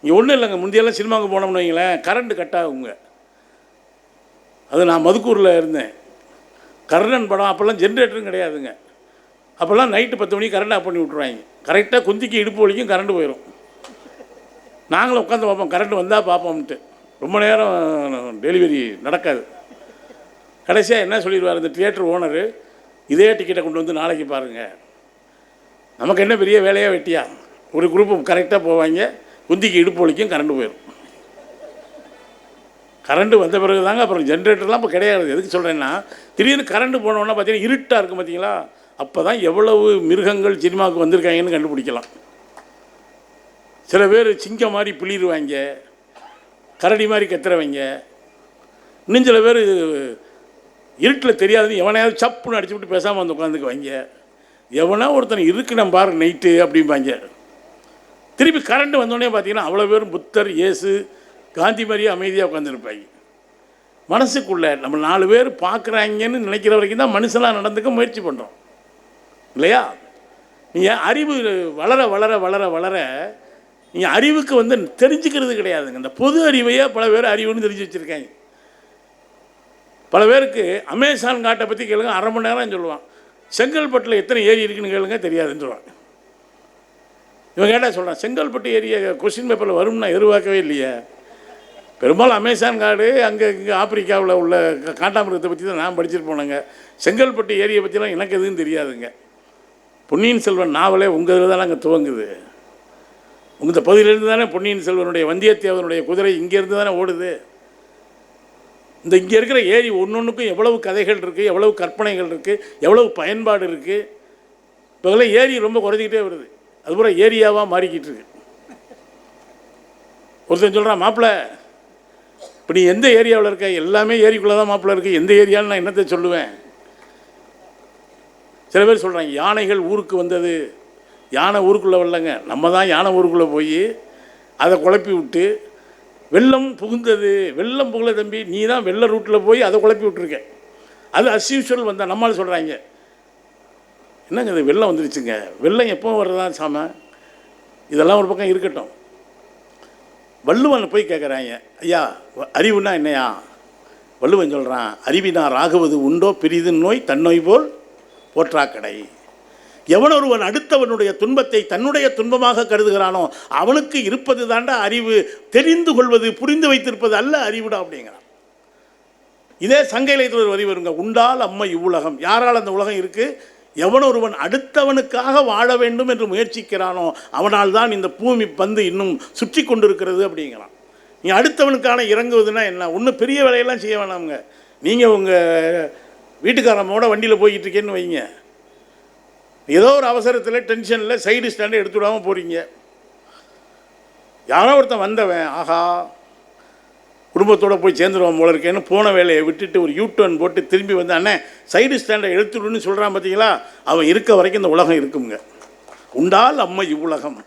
இங்கே ஒன்றும் இல்லைங்க, முந்தையெல்லாம் சினிமாவுக்கு போனோம்னு வைங்களேன், கரண்ட்டு கட் ஆகுங்க. அது நான் மதுக்கூரில் இருந்தேன், கர்ணன் படம் அப்போல்லாம் ஜென்ரேட்டரும் கிடையாதுங்க. அப்போல்லாம் நைட்டு 10 மணிக்கு கரண்ட் ஆஃப் பண்ணி விட்ருவாங்க. கரெக்டாக குந்திக்கு இடுப்பு வலிக்கும் கரண்ட்டு போயிடும். நாங்களும் உட்காந்து பார்ப்போம், கரண்ட் வந்தால் பார்ப்போம்ட்டு. ரொம்ப நேரம் டெலிவரி நடக்காது. கடைசியாக என்ன சொல்லிடுவார் இந்த தியேட்டர் ஓனரு, இதே டிக்கெட்டை கொண்டு வந்து நாளைக்கு பாருங்கள். நமக்கு என்ன பெரிய வேலையாக வெட்டியா? ஒரு குரூப்பு கரெக்டாக போவாங்க, குந்திக்கு இடுப்பு வலிக்கும் கரண்ட்டு போயிடும். கரண்ட்டு வந்த பிறகு தாங்க அப்புறம் ஜென்ரேட்டர்லாம் இப்போ கிடையாது. எதுக்கு சொல்கிறேன்னா, திடீர்னு கரண்ட்டு போனோன்னா பார்த்தீங்கன்னா இருட்டாக இருக்கும் பார்த்தீங்களா, அப்போ தான் எவ்வளவு மிருகங்கள் சினிமாவுக்கு வந்திருக்காங்கன்னு கண்டுபிடிக்கலாம். சில பேர் சிங்கம் மாதிரி பிளிடுவாங்க, கரடி மாதிரி கத்துறவங்க. இன்னும் சில பேர் இருட்டில் தெரியாதுன்னு எவனையாவது சப்புன்னு அடிச்சு விட்டு பேசாமல் வந்து உட்காந்துக்குவாங்க. எவனா ஒருத்தன் இருக்கணும் பாரு நைட்டு அப்படிம்பாங்க. திருப்பி கரண்ட் வந்தோடனே பார்த்தீங்கன்னா அவ்வளோ பேரும் புத்தர், இயேசு, காந்தி மாதிரியே அமைதியாக உட்காந்துருப்பாங்க. மனசுக்குள்ளே நம்ம 4 பேர் பார்க்குறாங்கன்னு நினைக்கிற வரைக்கும் தான் மனுஷனாக நடந்துக்க முயற்சி பண்ணுறோம் இல்லையா? நீங்கள் அறிவு வளர வளர வளர வளர நீங்கள் அறிவுக்கு வந்து தெரிஞ்சுக்கிறது கிடையாதுங்க. இந்த பொது அறிவையே பல பேர் அறிவுன்னு தெரிஞ்சு வச்சுருக்காங்க. பல பேருக்கு அமேசான் காட்டை பற்றி கேளுங்க, 1/2 மணி நேரம் சொல்லுவான். செங்கல்பட்டில் எத்தனை ஏரி இருக்குன்னு கேளுங்க, தெரியாதுன்னு சொல்லுவாங்க. இவன் கேட்டால் சொல்கிறான், செங்கல்பட்டு ஏரியை கொஸ்டின் பேப்பரில் வரும்னா எதிர்பார்க்கவே இல்லையே. பெரும்பாலும் அமேசான் காடு அங்கே இங்கே ஆப்பிரிக்காவில் உள்ள காண்டாமிருகத்தை பற்றி தான் நான் படிச்சுட்டு போனேங்க. செங்கல்பட்டு ஏரியை பற்றிலாம் எனக்கு எதுவும் தெரியாதுங்க. பொன்னியின் செல்வன் நாவலே உங்கள் இதில் தானே அங்கே துவங்குது. உங்கள் பகுதியிலேருந்து தானே பொன்னியின் செல்வனுடைய வந்தியத்தேவனுடைய குதிரை இங்கேருந்து தானே ஓடுது. இந்த இங்கே இருக்கிற ஏரி ஒன்றொன்றுக்கும் எவ்வளவு கதைகள் இருக்குது, எவ்வளவு கற்பனைகள் இருக்குது, எவ்வளவு பயன்பாடு இருக்குது. இப்போதெல்லாம் ஏரி ரொம்ப குறைஞ்சிக்கிட்டே வருது. அதுபோல் ஏரியாவாக மாறிக்கிட்டு இருக்கு. ஒருத்தன் சொல்கிறான், மாப்பிள்ளை இப்போ நீ எந்த ஏரியாவில் இருக்க? எல்லாமே ஏரிக்குள்ளே தான் மாப்பிள்ளை இருக்குது, எந்த ஏரியான்னு நான் என்னத்தை சொல்லுவேன்? சில பேர் சொல்கிறாங்க, யானைகள் ஊருக்கு வந்தது. யானை ஊருக்குள்ளே வரலங்க, நம்ம தான் யானை ஊருக்குள்ளே போய் அதை குழப்பி விட்டு வெள்ளம் புகுந்தது. வெள்ளம் புகழ தம்பி, நீ தான் வெள்ள ரூட்டில் போய் அதை குழப்பி விட்டுருக்க. அது அஸ்யூஷுவல் வந்தால் நம்மளால் சொல்கிறாங்க, என்னங்க இது வெள்ளம் வந்துருச்சுங்க, வெள்ளம் எப்போ வர்றதான் சாம. இதெல்லாம் ஒரு பக்கம் இருக்கட்டும். வள்ளுவன் போய் கேட்குறாங்க, ஐயா அறிவுனா என்னையா? வள்ளுவன் சொல்கிறான், அறிவினார் ஆகுவது உண்டோ பெரிது நோய் தன்னோய் போல் போற்றாக்கடை. எவனொருவன் அடுத்தவனுடைய துன்பத்தை தன்னுடைய துன்பமாக கருதுகிறானோ அவனுக்கு இருப்பது தாண்டா அறிவு. தெரிந்து கொள்வது, புரிந்து வைத்திருப்பது அல்ல அறிவுடா அப்படிங்கிறான். இதே சங்க இலக்கியத்தில் வரி வருங்க, உண்டால் அம்மை இவ்வுலகம். யாரால் அந்த உலகம் இருக்குது? எவனொருவன் அடுத்தவனுக்காக வாழ வேண்டும் என்று முயற்சிக்கிறானோ அவனால் தான் இந்த பூமி பந்து இன்னும் சுற்றி கொண்டிருக்கிறது அப்படிங்கிறான். நீ அடுத்தவனுக்கான இறங்குவதுன்னா என்ன? ஒன்றும் பெரிய வேலையெல்லாம் செய்ய வேணாமுங்க. நீங்கள் உங்கள் வீட்டுக்காரம்மோட வண்டியில் போய்கிட்டு இருக்கேன்னு வைங்க, ஏதோ ஒரு அவசரத்தில் டென்ஷனில் சைடு ஸ்டாண்டை எடுத்து விடாமல் போகிறீங்க. யாரோ ஒருத்தன் வந்தவன், ஆஹா குடும்பத்தோடு போய் சேர்ந்துருவான் போல இருக்கேன்னு போன வேலையை விட்டுட்டு ஒரு யூட்டர்ன் போட்டு திரும்பி வந்து, அண்ணே சைடு ஸ்டாண்டை எடுத்துடுன்னு சொல்கிறான் பார்த்தீங்களா? அவன் இருக்க வரைக்கும் இந்த உலகம் இருக்குங்க. உண்டால் அம்மை இவ்வுலகம்.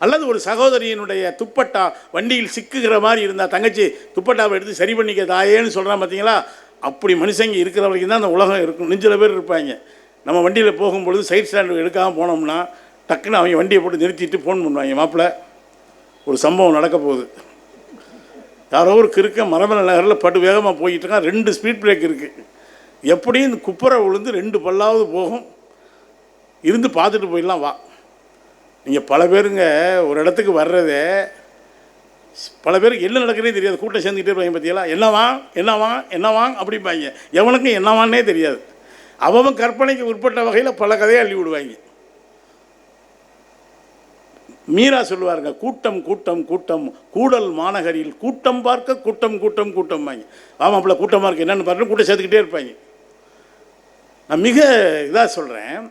அல்லது ஒரு சகோதரியினுடைய துப்பட்டா வண்டியில் சிக்குகிற மாதிரி இருந்தால், தங்கச்சி துப்பட்டாவை எடுத்து சரி பண்ணிக்க தாயேன்னு சொல்கிறான் பார்த்தீங்களா? அப்படி மனுஷங்க இருக்கிற வரைக்கும் தான் அந்த உலகம் இருக்கும். நெஞ்சில் பேர் இருப்பாங்க. நம்ம வண்டியில் போகும்பொழுது சைடு ஸ்டாண்டு எடுக்காமல் போனோம்னா டக்குன்னு அவங்க வண்டியை போட்டு நிறுத்திட்டு ஃபோன் பண்ணுவாங்க, மாப்பிள்ளை ஒரு சம்பவம் நடக்க போகுது. யாரோ ஒரு கிறுக்க மரமல நகரில் பட்டு வேகமாக போய்கிட்டு இருக்கான். 2 ஸ்பீட் பிரேக் இருக்குது. எப்படியும் இந்த குப்பரை விழுந்து 2 பல்லாவது போகும். இருந்து பார்த்துட்டு போயிடலாம் வா. நீங்கள் பல பேருங்க ஒரு இடத்துக்கு வர்றதே, பல பேருக்கு என்ன நடக்கிறதே தெரியாது. கூட்டம் சேர்ந்துக்கிட்டே இருப்பாங்க பார்த்தீங்களா? என்னவா என்னவா என்னவா அப்படிம்பாங்க. எவனுக்கும் என்னவான்னே தெரியாது. அவன் கற்பனைக்கு உட்பட்ட வகையில் பல கதையை அள்ளி விடுவாங்க. மீரா சொல்லுவாருங்க, கூட்டம் கூட்டம் கூட்டம் கூடல் மாநகரில் கூட்டம் பார்க்க கூட்டம் கூட்டம் கூட்டம் வாங்கி. ஆமாப்பில் கூட்டமாக இருக்குது என்னென்னு பாருங்க, கூட்டம் சேர்த்துக்கிட்டே இருப்பாங்க. நான் மிக இதாக சொல்கிறேன்,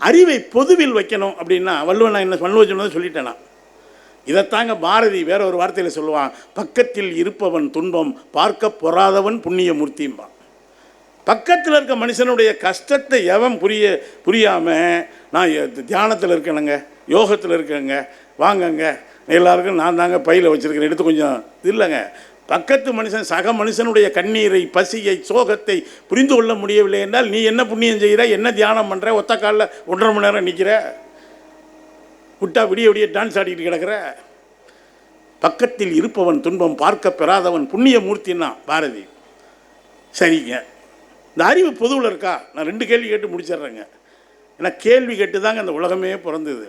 அறிவை பொதுவில் வைக்கணும் அப்படின்னா வள்ளுவன் நான் என்ன சொன்னதை சொல்லிட்டேனா? இதைத்தாங்க பாரதி வேற ஒரு வார்த்தையில் சொல்லுவான், பக்கத்தில் இருப்பவன் துன்பம் பார்க்க பொறாதவன் புண்ணிய மூர்த்திம்பான். பக்கத்தில் இருக்க மனுஷனுடைய கஷ்டத்தை எவன் புரியாமல் நான் தியானத்தில் இருக்கணுங்க, யோகத்தில் இருக்கேங்க, வாங்கங்க எல்லாருக்கும் நான் தாங்க பையில் வச்சுருக்கிறேன் எடுத்து கொஞ்சம் இல்லைங்க. பக்கத்து மனுஷன் சக மனுஷனுடைய கண்ணீரை, பசியை, சோகத்தை புரிந்து கொள்ள முடியவில்லை என்றால் நீ என்ன புண்ணியம் செய்கிற, என்ன தியானம் பண்ணுற? ஒத்த காலில் 1.5 மணி நேரம் நிற்கிற, விட்டா விடிய விடிய டான்ஸ் ஆடிக்கிட்டு கிடக்கிற. பக்கத்தில் இருப்பவன் துன்பம் பார்க்க பெறாதவன் புண்ணிய மூர்த்தின்னா பாரதி. சரிங்க, இந்த அறிவு பொதுவில் இருக்கா? நான் 2 கேள்வி கேட்டு முடிச்சிட்றேங்க. ஏன்னா கேள்வி கேட்டு தாங்க அந்த உலகமே பிறந்தது.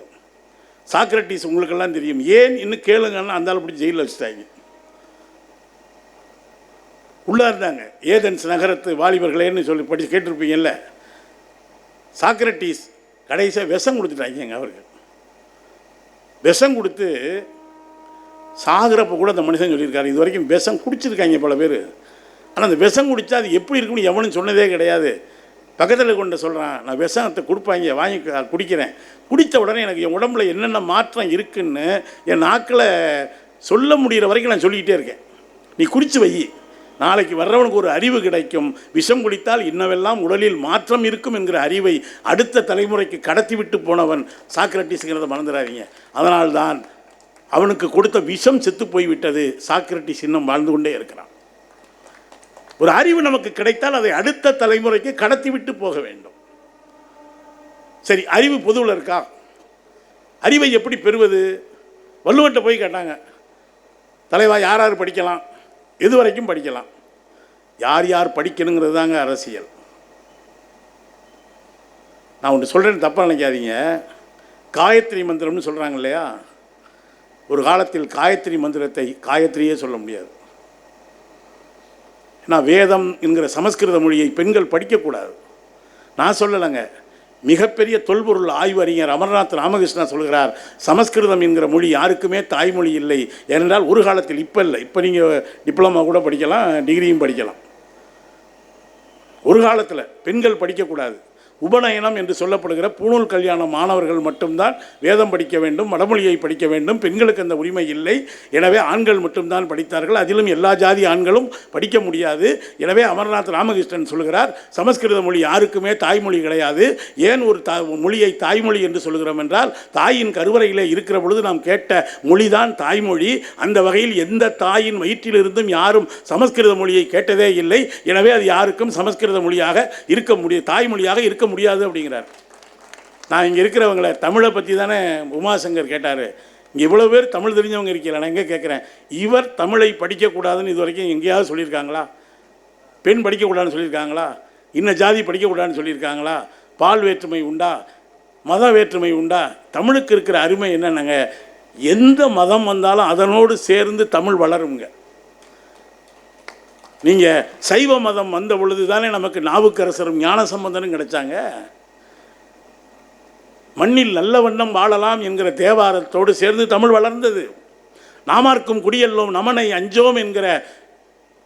சாக்ரட்டிஸ் உங்களுக்கெல்லாம் தெரியும். ஏன் இன்னும் கேளுங்கன்னா அந்த ஆள் பிடிச்சி ஜெயிலில் வச்சுட்டாங்க. உள்ளே இருந்தாங்க ஏதென்ஸ் நகரத்து வாலிபர்களேன்னு சொல்லி படித்து கேட்டிருப்பீங்கல்ல. சாக்ரட்டிஸ் கடைசியாக விஷம் கொடுத்துட்டாங்க. அவருக்கு விஷம் கொடுத்து சாகிறப்ப கூட அந்த மனுஷன் சொல்லியிருக்காரு, இது வரைக்கும் விஷம் குடிச்சிருக்காங்க பல பேர். ஆனால் அந்த விஷம் குடித்தா அது எப்படி இருக்குன்னு எவனும் சொன்னதே கிடையாது. பக்கத்தில் கொண்டு சொல்கிறான், நான் விஷத்தை கொடுப்பாங்க வாங்கி குடிக்கிறேன். குடித்த உடனே எனக்கு என் உடம்புல என்னென்ன மாற்றம் இருக்குன்னு என் நாக்கில் சொல்ல முடிகிற வரைக்கும் நான் சொல்லிக்கிட்டே இருக்கேன். நீ குடித்து வை, நாளைக்கு வர்றவனுக்கு ஒரு அறிவு கிடைக்கும். விஷம் குடித்தால் இன்னவெல்லாம் உடலில் மாற்றம் இருக்கும் என்கிற அறிவை அடுத்த தலைமுறைக்கு கடத்திவிட்டு போனவன் சாக்ரட்டிஸ்ங்கிறத மறந்துடாதீங்க. அதனால்தான் அவனுக்கு கொடுத்த விஷம் செத்து போய்விட்டது. சாக்ரட்டிஸ் இன்னும் வாழ்ந்து கொண்டே இருக்கிறான். ஒரு அறிவு நமக்கு கிடைத்தால் அதை அடுத்த தலைமுறைக்கு கடத்திவிட்டு போக வேண்டும். சரி, அறிவு பொதுவில் இருக்கா? அறிவை எப்படி பெறுவது? வள்ளுவன்ட்ட போய் கேட்டாங்க, தலைவா யார் யார் படிக்கலாம், எது வரைக்கும் படிக்கலாம்? யார் யார் படிக்கணுங்கிறது தாங்க அரசியல். நான் ஒன்று சொல்கிறேன்னு தப்பாக நினைக்காதீங்க. காயத்ரி மந்திரம்னு சொல்கிறாங்க இல்லையா? ஒரு காலத்தில் காயத்ரி மந்திரத்தை காயத்ரியே சொல்ல முடியாது. ஏன்னா வேதம் என்கிற சமஸ்கிருத மொழியை பெண்கள் படிக்கக்கூடாது. நான் சொல்லலைங்க, மிகப்பெரிய தொல்பொருள் ஆய்வறிஞர் அமர்நாத் ராமகிருஷ்ணா சொல்கிறார், சமஸ்கிருதம் என்கிற மொழி யாருக்குமே தாய்மொழி இல்லை. ஏனென்றால் ஒரு காலத்தில், இப்போ இல்லை, இப்போ நீங்கள் டிப்ளமா கூட படிக்கலாம், டிகிரியும் படிக்கலாம். ஒரு காலத்தில் பெண்கள் படிக்கக்கூடாது. உபநயனம் என்று சொல்லப்படுகிற பூணூல் கல்யாணம் மாணவர்கள் மட்டும்தான் வேதம் படிக்க வேண்டும், வடமொழியை படிக்க வேண்டும். பெண்களுக்கு அந்த உரிமை இல்லை. எனவே ஆண்கள் மட்டும்தான் படித்தார்கள். அதிலும் எல்லா ஜாதி ஆண்களும் படிக்க முடியாது. எனவே அமர்நாத் ராமகிருஷ்ணன் சொல்கிறார், சமஸ்கிருத மொழி யாருக்குமே தாய்மொழி கிடையாது. ஏன் ஒரு மொழியை தாய்மொழி என்று சொல்கிறோம் என்றால், தாயின் கருவறையிலே இருக்கிற பொழுது நாம் கேட்ட மொழிதான் தாய்மொழி. அந்த வகையில் எந்த தாயின் வயிற்றிலிருந்தும் யாரும் சமஸ்கிருத மொழியை கேட்டதே இல்லை. எனவே அது யாருக்கும் சமஸ்கிருத மொழியாக இருக்க முடியும், தாய்மொழியாக இருக்க முடியாது அப்படிங்கிறார். நான் இங்கே இருக்கிறவங்களை தமிழை பற்றி தானே உமாசங்கர் கேட்டார். இங்கே இவ்வளோ பேர் தமிழ் தெரிஞ்சவங்க இருக்கீங்களா? நான் எங்கே கேட்குறேன், இவர் தமிழை படிக்கக்கூடாதுன்னு இது வரைக்கும் எங்கேயாவது சொல்லியிருக்காங்களா? பெண் படிக்கக்கூடாதுன்னு சொல்லியிருக்காங்களா? இன்ன ஜாதி படிக்கக்கூடாதுன்னு சொல்லியிருக்காங்களா? பால் வேற்றுமை உண்டா? மத வேற்றுமை உண்டா? தமிழுக்கு இருக்கிற அருமை என்னென்னங்க, எந்த மதம் வந்தாலும் அதனோடு சேர்ந்து தமிழ் வளருங்க. நீங்கள் சைவ மதம் வந்த பொழுது தானே நமக்கு நாவுக்கரசரும் ஞானசம்பந்தனும் கிடைச்சாங்க. மண்ணில் நல்ல வண்ணம் வாழலாம் என்கிற தேவாரத்தோடு சேர்ந்து தமிழ் வளர்ந்தது. நாமார்க்கும் குடியெல்லோம் நமனை அஞ்சோம் என்கிற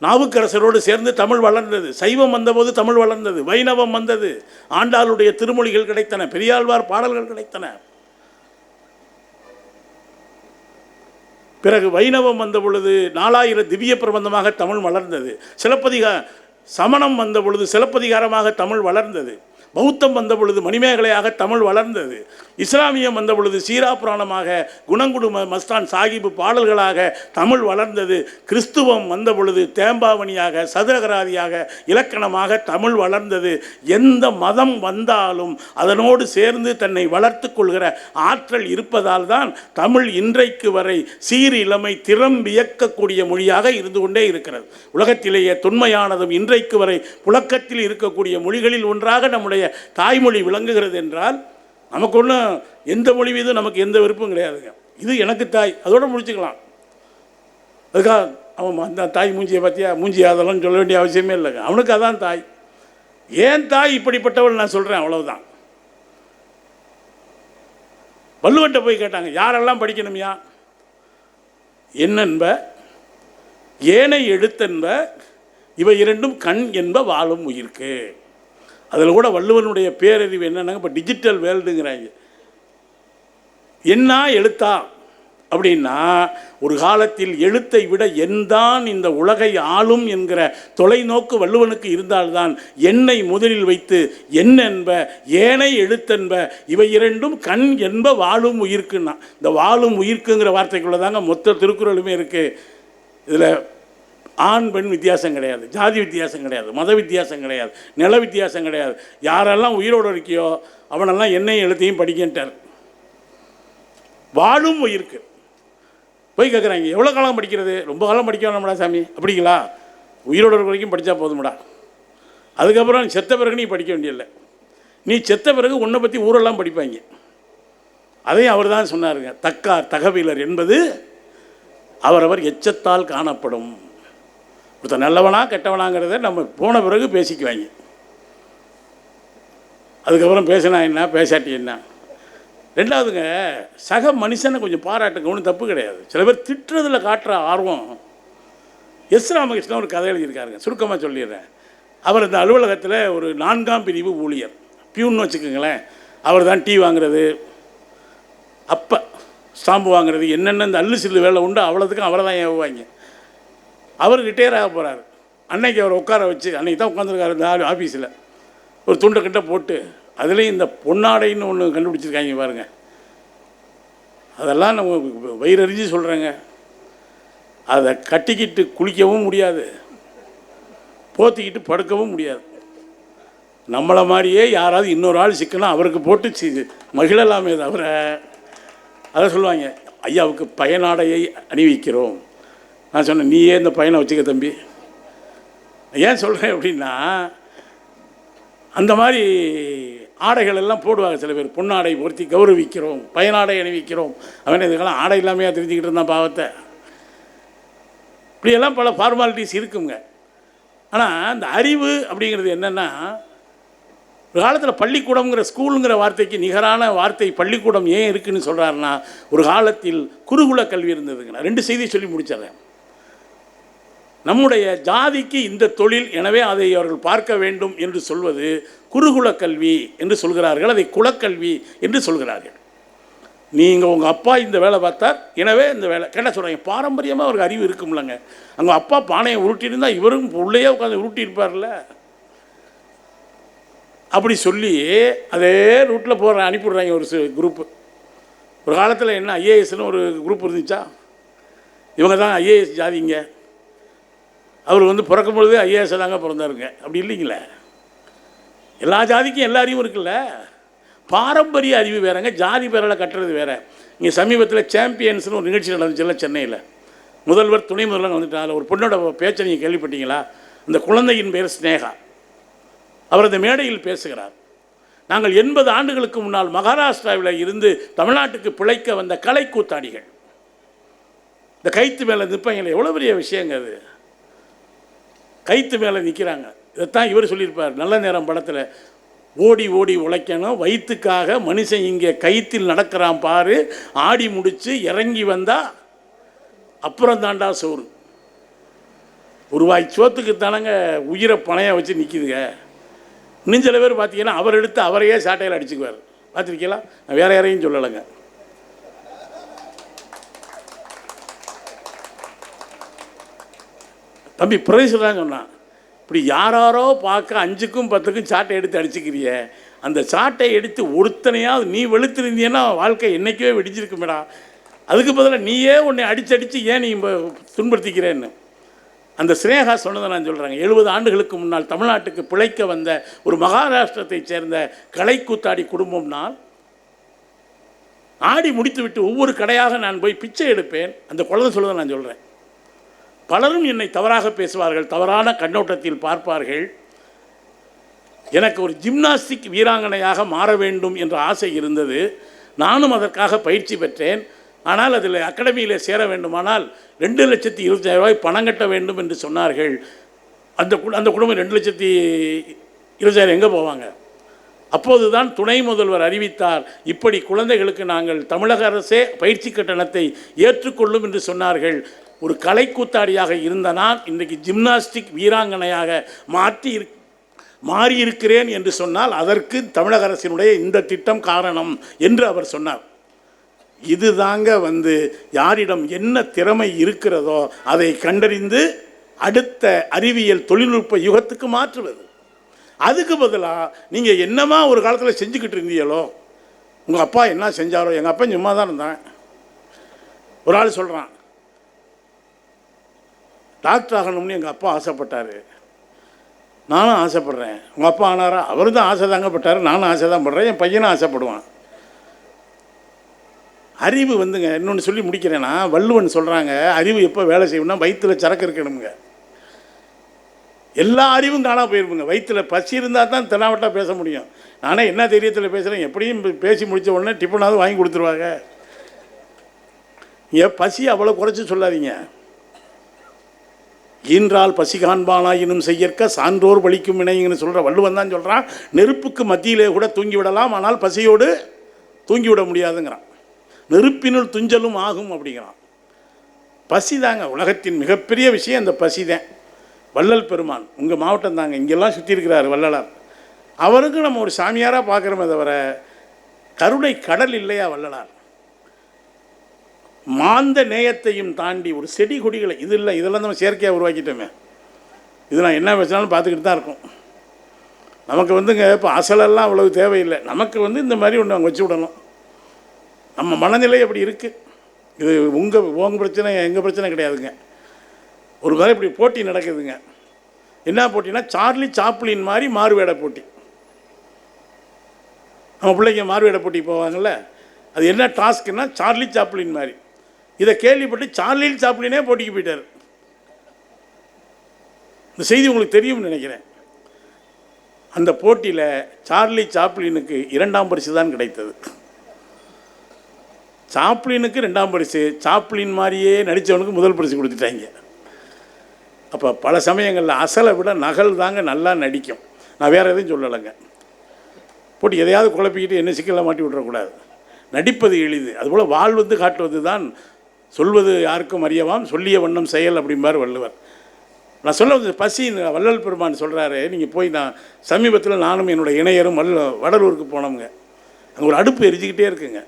நாவுக்கரசரோடு சேர்ந்து தமிழ் வளர்ந்தது. சைவம் வந்தபோது தமிழ் வளர்ந்தது. வைணவம் வந்தது, ஆண்டாளுடைய திருமொழிகள் கிடைத்தன, பெரியாழ்வார் பாடல்கள் கிடைத்தன. பிறகு வைணவம் வந்த பொழுது 4000 திவ்ய பிரபந்தமாக தமிழ் வளர்ந்தது. சமணம் வந்த பொழுது சிலப்பதிகாரமாக தமிழ் வளர்ந்தது. பௌத்தம் வந்த பொழுது மணிமேகலையாக தமிழ் வளர்ந்தது. இஸ்லாமியம் வந்த பொழுது சீரா புராணமாக, குணங்குடு மஸ்தான் சாஹிப் பாடல்களாக தமிழ் வளர்ந்தது. கிறிஸ்துவம் வந்த பொழுது தேம்பாவணியாக, சதுரகராதியாக, இலக்கணமாக தமிழ் வளர்ந்தது. எந்த மதம் வந்தாலும் அதனோடு சேர்ந்து தன்னை வளர்த்து கொள்கிற ஆற்றல் இருப்பதால் தான் தமிழ் இன்றைக்கு வரை சீர் இளமை திறம் வியக்கக்கூடிய மொழியாக இருந்து கொண்டே இருக்கிறது. உலகத்திலேயே தொன்மையானதும் இன்றைக்கு வரை புழக்கத்தில் இருக்கக்கூடிய மொழிகளில் ஒன்றாக நம்முடைய தாய்மொழி விளங்குகிறது என்றால், நமக்கு ஒன்றும் எந்த மொழி மீதும் நமக்கு எந்த விருப்பம் கிடையாதுங்க. இது எனக்கு தாய், அதோட முடிச்சுக்கலாம். அதுக்காக அவன் அந்த தாய் மூஞ்சியை பற்றியா, மூஞ்சி அதெல்லாம் சொல்ல வேண்டிய அவசியமே இல்லைங்க. அவனுக்கு அதான் தாய். ஏன் தாய் இப்படிப்பட்டவள் நான் சொல்கிறேன், அவ்வளவுதான். வள்ளுவன்ட்ட போய் கேட்டாங்க, யாரெல்லாம் படிக்கணுமையா? என்னென்ப ஏனை எழுத்தென்ப இவை இரண்டும் கண் என்ப வாழும் உயிர்க்கு. அதில் கூட வள்ளுவனுடைய பேரறிவு என்னன்னாங்க, இப்போ டிஜிட்டல் வேர்ல்டுங்கிறாங்க. என்ன எழுத்தா அப்படின்னா, ஒரு காலத்தில் எழுத்தை விட எண்தான் இந்த உலகை ஆளும் என்கிற தொலைநோக்கு வள்ளுவனுக்கு இருந்தால்தான் எண்ணை முதலில் வைத்து என்னென்ப ஏனை எழுத்தென்ப இவை இரண்டும் கண் என்ப வாழும் உயிர்க்குன்னா, இந்த வாழும் உயிர்க்குங்கிற வார்த்தைக்குள்ள தாங்க மொத்த திருக்குறளுமே இருக்குது. இதில் ஆண் பெண் வித்தியாசம் கிடையாது, ஜாதி வித்தியாசம் கிடையாது, மத வித்தியாசம் கிடையாது, நில வித்தியாசம் கிடையாது. யாரெல்லாம் உயிரோடு இருக்கியோ அவனெல்லாம் என்னையும் எழுத்தையும் படிக்கின்றார். வாழும் உயிருக்கு போய் கேட்குறாங்க, எவ்வளோ காலம் படிக்கிறது? ரொம்ப காலம் படிக்க வேணாம்டா சாமி. அப்படிங்களா? உயிரோடு இருக்க வரைக்கும் படித்தா போதும்டா, அதுக்கப்புறம் செத்த பிறகு நீ படிக்க வேண்டியதில்லை. நீ செத்த பிறகு உன்னை பற்றி ஊரெல்லாம் படிப்பாங்க. அதையும் அவர் தான் சொன்னாருங்க, தக்கார் தகவலர் என்பது அவரவர் எச்சத்தால் காணப்படும். ஒருத்தர் நல்லவனா கெட்டவனாங்கிறத நம்ம போன பிறகு பேசிக்குவாங்க. அதுக்கப்புறம் பேசினா என்ன, பேசாட்டி என்ன. ரெண்டாவதுங்க, சக மனுஷனை கொஞ்சம் பாராட்டுங்க, ஒன்றும் தப்பு கிடையாது. சில பேர் திட்டுறதில் காட்டுற ஆர்வம். எஸ் ராமகிருஷ்ணன் ஒரு கதை எழுதியிருக்காருங்க, சுருக்கமாக சொல்லிடுறேன். அவர் இந்த அலுவலகத்தில் ஒரு 4ஆம் பிரிவு ஊழியர், பியூன்னு வச்சுக்கோங்களேன். அவர் தான் டீ வாங்குறது, அப்போ ஸ்டாம்பு வாங்குறது, என்னென்ன இந்த அல்லு சில்லு வேலை உண்டு அவ்வளோத்துக்கும் அவரை தான் ஏவுவாங்க. அவர் ரிட்டையர் ஆக போகிறார். அன்னைக்கு அவரை உட்கார வச்சு, அன்றைக்கி தான் உட்காந்துருக்காரு இந்த ஆஃபீஸில், ஒரு துண்டை கிட்ட போட்டு அதுலேயும் இந்த பொன்னாடைன்னு ஒன்று கண்டுபிடிச்சிருக்காங்க பாருங்கள். அதெல்லாம் நம்ம வயிறறிஞ்சு சொல்கிறேங்க. அதை கட்டிக்கிட்டு குளிக்கவும் முடியாது, போத்திக்கிட்டு படுக்கவும் முடியாது. நம்மளை மாதிரியே யாராவது இன்னொரு ஆள் சிக்கனா அவருக்கு போட்டு மகிழலாமே தவிர, அதை சொல்லுவாங்க, ஐயாவுக்கு பயனாடையை அணிவிக்கிறோம். நான் சொன்னேன், நீயே இந்த பையனை வச்சுக்க தம்பி. ஏன் சொல்கிறேன் அப்படின்னா, அந்த மாதிரி ஆடைகள் எல்லாம் போடுவாங்க சில பேர். பொன்னாடை பொருத்தி கௌரவிக்கிறோம், பயனாடை அணிவிக்கிறோம். அவன் இதுக்கெல்லாம் ஆடை இல்லாமையாக தெரிஞ்சுக்கிட்டு இருந்தான் பாவத்தை. இப்படியெல்லாம் பல ஃபார்மாலிட்டிஸ் இருக்குங்க. ஆனால் அந்த அறிவு அப்படிங்கிறது என்னென்னா, ஒரு காலத்தில் பள்ளிக்கூடங்கிற ஸ்கூலுங்கிற வார்த்தைக்கு நிகரான வார்த்தை பள்ளிக்கூடம் ஏன் இருக்குதுன்னு சொல்கிறாருன்னா, ஒரு காலத்தில் குருகுல கல்வி இருந்ததுங்க. நான் 2 செய்தி சொல்லி முடிச்சிடறேன். நம்முடைய ஜாதிக்கு இந்த தொழில், எனவே அதை அவர்கள் பார்க்க வேண்டும் என்று சொல்வது குருகுல கல்வி என்று சொல்கிறார்கள். அதை குலக்கல்வி என்று சொல்கிறார்கள். நீங்கள் உங்கள் அப்பா இந்த வேலை பார்த்தார், எனவே இந்த வேலை கேட்டால் சொல்கிறாங்க. பாரம்பரியமாக அவருக்கு அறிவு இருக்கும்லங்க. அங்கே அப்பா பானையை உருட்டியிருந்தால் இவரும் உள்ளேயே உட்காந்து உருட்டியிருப்பார்ல. அப்படி சொல்லி அதே ரூட்டில் போகிற அனுப்பிவிட்றாங்க ஒரு குரூப்பு. ஒரு காலத்தில் என்ன ஐஏஎஸ்னு ஒரு குரூப் இருந்துச்சா, இவங்க தான் ஐஏஎஸ் ஜாதிங்க. அவர் வந்து பிறக்கும் பொழுதே ஐஏஎஸ் தாங்க பிறந்தாருங்க. அப்படி இல்லைங்களே, எல்லா ஜாதிக்கும் எல்லா அறிவும் இருக்குல்ல. பாரம்பரிய அறிவு வேறங்க, ஜாதி பேரில் கட்டுறது வேறு. இங்கே சமீபத்தில் சாம்பியன்ஸ்னு ஒரு நிகழ்ச்சி நடந்துச்சுல்ல சென்னையில். முதல்வர் துணை முதல்வர் வந்துட்டாங்க. ஒரு பொண்ணோட பேச்சை நீங்கள் கேள்விப்பட்டீங்களா? அந்த குழந்தையின் பேர் ஸ்னேகா. அவர் அந்த மேடையில் பேசுகிறார். நாங்கள் 80 ஆண்டுகளுக்கு முன்னால் மகாராஷ்டிராவில் இருந்து தமிழ்நாட்டுக்கு பிழைக்க வந்த கலை கூத்தாடிகள். இந்த கைத்து மேலே நிற்பாங்களே, எவ்வளோ பெரிய விஷயங்க அது. கைத்து மேலே நிற்கிறாங்க. இதைத்தான் இவர் சொல்லியிருப்பார் நல்ல நேரம் படத்தில். ஓடி ஓடி உழைக்கணும், வயிற்றுக்காக மனுஷன் இங்கே கைத்தில் நடக்கிறான் பாரு, ஆடி முடித்து இறங்கி வந்தால் அப்புறம் தாண்டா சோறு. ஒரு வாய் சோத்துக்கு தானங்க உயிரை பணையாக வச்சு நிற்கிதுங்க. இன்னும் சில பேர் பார்த்தீங்கன்னா அவர் எடுத்து அவரையே சாட்டையில் அடிச்சுக்குவார். பார்த்துருக்கீங்களா? நான் வேறு யாரையும் சொல்லலைங்க. தம்பி பிரதேசம் தான் சொன்னான், இப்படி யாராரோ பார்க்க 5க்கும் 10க்கும் சாட்டை எடுத்து அடிச்சுக்கிறிய, அந்த சாட்டை எடுத்து ஒருத்தனையாவது நீ வெளுத்திருந்தீன்னா வாழ்க்கை என்றைக்கே வெடிச்சிருக்குமேடா. அதுக்கு பதிலாக நீயே உன்னை அடித்து ஏன் நீ துன்படுத்திக்கிறேன்னு அந்த ஸ்னேகா சொன்னதை நான் சொல்கிறேங்க. 70 ஆண்டுகளுக்கு முன்னால் தமிழ்நாட்டுக்கு பிழைக்க வந்த ஒரு மகாராஷ்டிரத்தைச் சேர்ந்த கலைக்கூத்தாடி குடும்பம்னால், ஆடி முடித்து விட்டு ஒவ்வொரு கடையாக நான் போய் பிச்சை எடுப்பேன். அந்த குழந்தை சொல்வதை நான் சொல்கிறேன். பலரும் என்னை தவறாக பேசுவார்கள், தவறான கண்ணோட்டத்தில் பார்ப்பார்கள். எனக்கு ஒரு ஜிம்னாஸ்டிக் வீராங்கனையாக மாற வேண்டும் என்ற ஆசை இருந்தது. நானும் அதற்காக பயிற்சி பெற்றேன். ஆனால் அதில் அகாடமியில் சேர வேண்டுமானால் 2,20,000 பணம் கட்ட வேண்டும் என்று சொன்னார்கள். அந்த குடும்பம் 2,20,000 எங்கே போவாங்க? அப்போது தான் துணை முதல்வர் அறிவித்தார், இப்படி குழந்தைகளுக்கு நாங்கள் தமிழக அரசே பயிற்சி கட்டணத்தை ஏற்றுக்கொள்ளும் என்று சொன்னார்கள். ஒரு கலைக்கூத்தாடியாக இருந்த நான் இன்றைக்கு ஜிம்னாஸ்டிக் வீராங்கனையாக மாறியிருக்கிறேன் என்று சொன்னால் அதற்கு தமிழக அரசினுடைய இந்த திட்டம் காரணம் என்று அவர் சொன்னார். இது தாங்க யாரிடம் என்ன திறமை இருக்கிறதோ அதை கண்டறிந்து அடுத்த அறிவியல் தொழில்நுட்ப யுகத்துக்கு மாற்றுவது. அதுக்கு பதிலாக நீங்கள் என்னமா ஒரு காலத்தில் செஞ்சுக்கிட்டு இருந்தீங்களோ, உங்கள் அப்பா என்ன செஞ்சாரோ, எங்கள் அப்பா சும்மா தான் இருந்தான். ஒரு ஆள் சொல்கிறான், டாக்டர் ஆகணும்னு எங்கள் அப்பா ஆசைப்பட்டார், நானும் ஆசைப்பட்றேன். உங்கள் அப்பா ஆனாரா? அவர் தான் ஆசை தாங்கப்பட்டார், நானும் ஆசை தான் படுறேன், என் பையனும் ஆசைப்படுவான். அறிவு இன்னொன்று சொல்லி முடிக்கிறேன்னா, வள்ளுவன் சொல்கிறாங்க, அறிவு எப்போ வேலை செய்யணும்னா வயிற்றில் சரக்கு இருக்கணுங்க. எல்லா அறிவும் காணா போயிருப்புங்க. வயிற்றில் பசி இருந்தால் தான் தெனாவட்டாக பேச முடியும். நானே என்ன தைரியத்தில் பேசுகிறேன், எப்படியும் பேசி முடித்த உடனே டிஃபனாவது வாங்கி கொடுத்துருவாங்க. ஏன் பசி அவ்வளோ குறைச்சி சொல்லாதீங்க. ஈன்றால் பசி காண்பானாயினும் செய்யற்க சான்றோர் பழிக்கும் இணைங்கன்னு சொல்கிற வள்ளுவன் தான் சொல்கிறான், நெருப்புக்கு மத்தியிலே கூட தூங்கிவிடலாம், ஆனால் பசியோடு தூங்கிவிட முடியாதுங்கிறான். நெருப்பினுள் துஞ்சலும் ஆகும் அப்படிங்கிறான். பசி தாங்க உலகத்தின் மிகப்பெரிய விஷயம், அந்த பசி தான். வள்ளல் பெருமான் உங்கள் மாவட்டம் தாங்க, இங்கெல்லாம் சுற்றி இருக்கிறார் வள்ளலார். அவருக்கு நம்ம ஒரு சாமியாராக பார்க்குறோமே தவிர கருணை கடல் இல்லையா வள்ளலார்? மாந்த நேயத்தையும் தாண்டி ஒரு செடி கொடிகளை இது இல்லை, இதெல்லாம் நம்ம செயற்கையாக உருவாக்கிட்டோமே. இது நான் என்ன பேசினாலும் பார்த்துக்கிட்டு தான் இருக்கும். நமக்கு வந்துங்க இப்போ அசலெல்லாம் அவ்வளவு தேவையில்லை. நமக்கு வந்து இந்த மாதிரி ஒன்று அங்கே வச்சு விடணும். நம்ம மனநிலை அப்படி இருக்குது. இது உங்கள் பிரச்சனை எங்கள் பிரச்சனை கிடையாதுங்க. ஒரு மாதிரி இப்படி போட்டி நடக்குதுங்க. என்ன போட்டினா சார்லி சாப்ளின் மாதிரி மாறுவேட போட்டி. நம்ம பிள்ளைங்க மாறுவேட போட்டி போவாங்கள்ல, அது என்ன டாஸ்க்குன்னா சார்லி சாப்ளின் மாதிரி. இதை கேள்விப்பட்டு சார்லி சாப்ளினே போட்டிக்கு போயிட்டார். இந்த செய்தி உங்களுக்கு தெரியும்னு நினைக்கிறேன். அந்த போட்டியில் சார்லி சாப்ளினுக்கு 2ஆம் பரிசு தான் கிடைத்தது. சாப்ளினுக்கு 2ஆம் பரிசு, சாப்ளின் மாதிரியே நடித்தவனுக்கு முதல் பரிசு கொடுத்துட்டாங்க. அப்போ பல சமயங்களில் அசலை விட நகல் தாங்க நல்லா நடிக்கும். நான் வேறு எதுவும் சொல்லலைங்க. போட்டி எதையாவது குழப்பிக்கிட்டு என்ன சிக்கலில் மாட்டி விட்டுறக்கூடாது. நடிப்பது எளிது. அதுபோல் வாழ்வது காட்டுவது தான் சொல்வது யாருக்கும் அறியவாம், சொல்லிய வண்ணம் செயல் அப்படிம்பார் வள்ளுவர். நான் சொல்ல பசி வள்ளல் பெருமான் சொல்கிறாரு. நீங்கள் போய் நான் சமீபத்தில் நானும் என்னோடய இணையரும் வடலூருக்கு போனோம்ங்க. அங்கே ஒரு அடுப்பு எரிஞ்சிக்கிட்டே இருக்குங்க.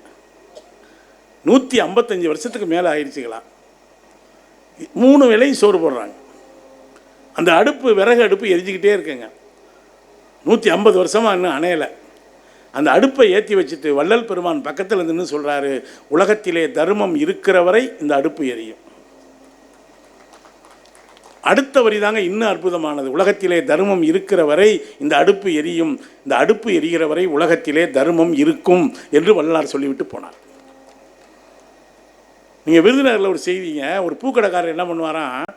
155 வருஷத்துக்கு மேலே ஆயிடுச்சுங்களா. 3 வேளையும் சோறு போடுறாங்க. அந்த அடுப்பு விறகு அடுப்பு எரிஞ்சிக்கிட்டே இருக்குங்க. 150 வருஷமாக இன்னும் அணையலை. அந்த அடுப்பை ஏற்றி வச்சுட்டு வள்ளல் பெருமான் பக்கத்தில் நின்று சொல்கிறாரு, உலகத்திலே தர்மம் இருக்கிற வரை இந்த அடுப்பு எரியும். அடுத்த வரி தாங்க இன்னும் அற்புதமானது. உலகத்திலே தர்மம் இருக்கிற வரை இந்த அடுப்பு எரியும், இந்த அடுப்பு எரிகிற வரை உலகத்திலே தர்மம் இருக்கும் என்று வள்ளலார் சொல்லிவிட்டு போனார். நீங்கள் விருதுநகரில் ஒரு செய்திங்க, ஒரு பூக்கடைக்காரர் என்ன பண்ணுவாராம்,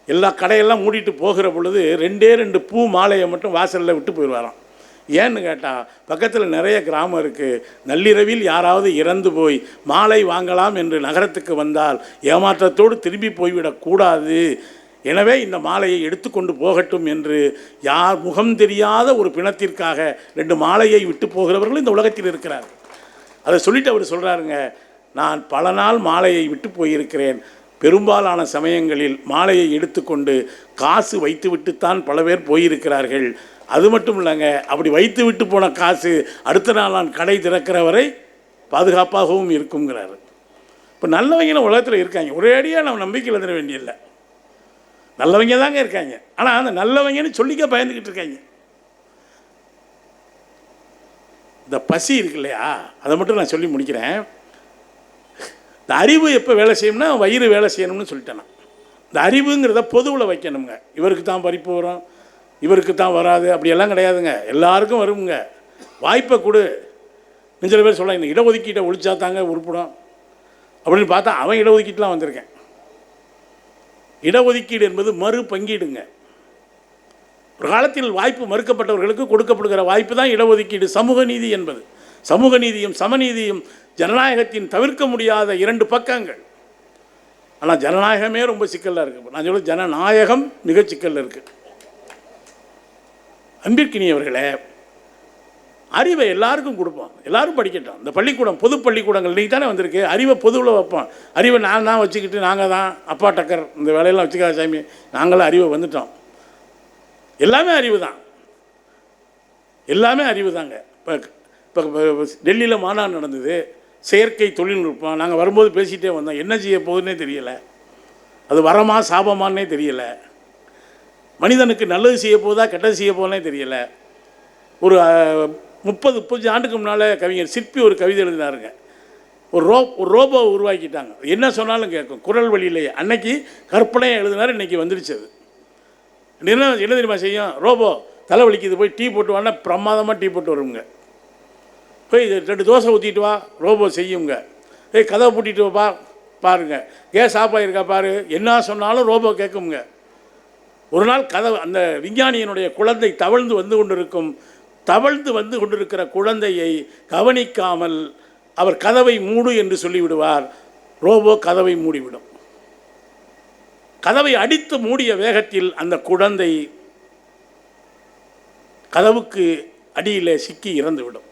எல்லா கடையெல்லாம் மூடிட்டு போகிற பொழுது 2 பூ மாலையை மட்டும் வாசலில் விட்டு போயிடுவாராம். ஏன்னு கேட்டால் பக்கத்தில் நிறைய கிராமம் இருக்குது. நள்ளிரவில் யாராவது இறந்து போய் மாலை வாங்கலாம் என்று நகரத்துக்கு வந்தால் ஏமாற்றத்தோடு திரும்பி போய்விடக்கூடாது. எனவே இந்த மாலையை எடுத்துக்கொண்டு போகட்டும் என்று யார் முகம் தெரியாத ஒரு பிணத்திற்காக 2 மாலையை விட்டு போகிறவர்கள் இந்த உலகத்தில் இருக்கிறார். அதை சொல்லிட்டு அவர் சொல்கிறாருங்க, நான் பல நாள் மாலையை விட்டு போயிருக்கிறேன். பெரும்பாலான சமயங்களில் மாலையை எடுத்துக்கொண்டு காசு வைத்து விட்டுத்தான் பல பேர் போயிருக்கிறார்கள். அது மட்டும் இல்லைங்க, அப்படி வைத்து விட்டு போன காசு அடுத்த நாள் நான் கடை திறக்கிற வரை பாதுகாப்பாகவும் இருக்குங்கிறாரு. இப்போ நல்லவங்களும் உலகத்தில் இருக்காங்க. ஒரே அடியாக நம்ம நம்பிக்கையில் தர வேண்டியதில்லை. நல்லவங்க தாங்க இருக்காங்க. ஆனால் அந்த நல்லவங்கன்னு சொல்லிக்க பயந்துக்கிட்டு இருக்காங்க. இந்த பசி இருக்கு இல்லையா, அதை மட்டும் நான் சொல்லி முடிக்கிறேன். இந்த அறிவு எப்போ வேலை செய்யணும்னா வயிறு வேலை செய்யணும்னு சொல்லிட்டேன் நான். இந்த அறிவுங்கிறத பொதுவில் வைக்கணுங்க. இவருக்கு தான் பறிப்பு வரும், இவருக்கு தான் வராது, அப்படியெல்லாம் கிடையாதுங்க. எல்லாருக்கும் வருங்க. வாய்ப்பை கொடு. சில பேர் சொல்ல, இந்த இடஒதுக்கீட்டை ஒழிச்சா தாங்க உருப்படும் அப்படின்னு பார்த்தா அவன் இடஒதுக்கீட்டுலாம் வந்திருக்கேன். இடஒதுக்கீடு என்பது மறு பங்கீடுங்க. ஒரு காலத்தில் வாய்ப்பு மறுக்கப்பட்டவர்களுக்கு கொடுக்கப்படுகிற வாய்ப்பு தான் இடஒதுக்கீடு. சமூக நீதி என்பது, சமூக நீதியும் சமநீதியும் ஜனநாயகத்தின் தவிர்க்க முடியாத 2 பக்கங்கள். ஆனால் ஜனநாயகமே ரொம்ப சிக்கலில் இருக்குது. நான் சொல்ல ஜனநாயகம் மிக சிக்கலில் இருக்குது. அன்பிற்கினியவர்களே, அறிவை எல்லாருக்கும் கொடுப்போம், எல்லாரும் படிக்கட்டும். இந்த பள்ளிக்கூடம், பொது பள்ளிக்கூடங்கள் இன்றைக்கி தானே வந்திருக்கு. அறிவை பொதுவில் வைப்போம். அறிவை நான் தான் வச்சுக்கிட்டு நாங்கள் தான் அப்பா டக்கர் இந்த வேலையெல்லாம் வச்சுக்காத சாமி, நாங்களும் அறிவை வந்துட்டோம். எல்லாமே அறிவு தான், எல்லாமே அறிவு தாங்க. இப்போ டெல்லியில் மாநாடு நடந்தது, செயற்கை தொழில்நுட்பம். நாங்கள் வரும்போது பேசிகிட்டே வந்தோம். என்ன செய்ய போகுதுன்னே தெரியலை. அது வரமா சாபமானே தெரியலை. மனிதனுக்கு நல்லது செய்ய போதா கெட்டது செய்ய போதே தெரியலை. ஒரு 30-35 ஆண்டுக்கு முன்னால் கவிஞர் சிற்பி ஒரு கவிதை எழுதினாருங்க. ஒரு ரோபோவை உருவாக்கிட்டாங்க. என்ன சொன்னாலும் கேட்கும், குரல் வழியிலேயே. அன்னைக்கு கற்பனையாக எழுதினார், இன்றைக்கி வந்துடுச்சு. அது என்ன தெரியுமா செய்யும்? ரோபோ தலைவலிக்குது, போய் டீ போட்டு வானா பிரமாதமாக டீ போட்டு வருங்க. போய் 2 தோசை ஊற்றிட்டு வா, ரோபோ செய்யுங்க. கதவை பூட்டிட்டு வா பாருங்கள், கேஸ் ஆஃப் ஆகிருக்கா பாரு, என்ன சொன்னாலும் ரோபோ கேட்குங்க. ஒரு நாள் கதவு, அந்த விஞ்ஞானியினுடைய குழந்தை தவழ்ந்து வந்து கொண்டிருக்கும். தவழ்ந்து வந்து கொண்டிருக்கிற குழந்தையை கவனிக்காமல் அவர் கதவை மூடு என்று சொல்லிவிடுவார். ரோபோ கதவை மூடிவிடும். கதவை அடித்து மூடிய வேகத்தில் அந்த குழந்தை கதவுக்கு அடியில் சிக்கி இறந்துவிடும்.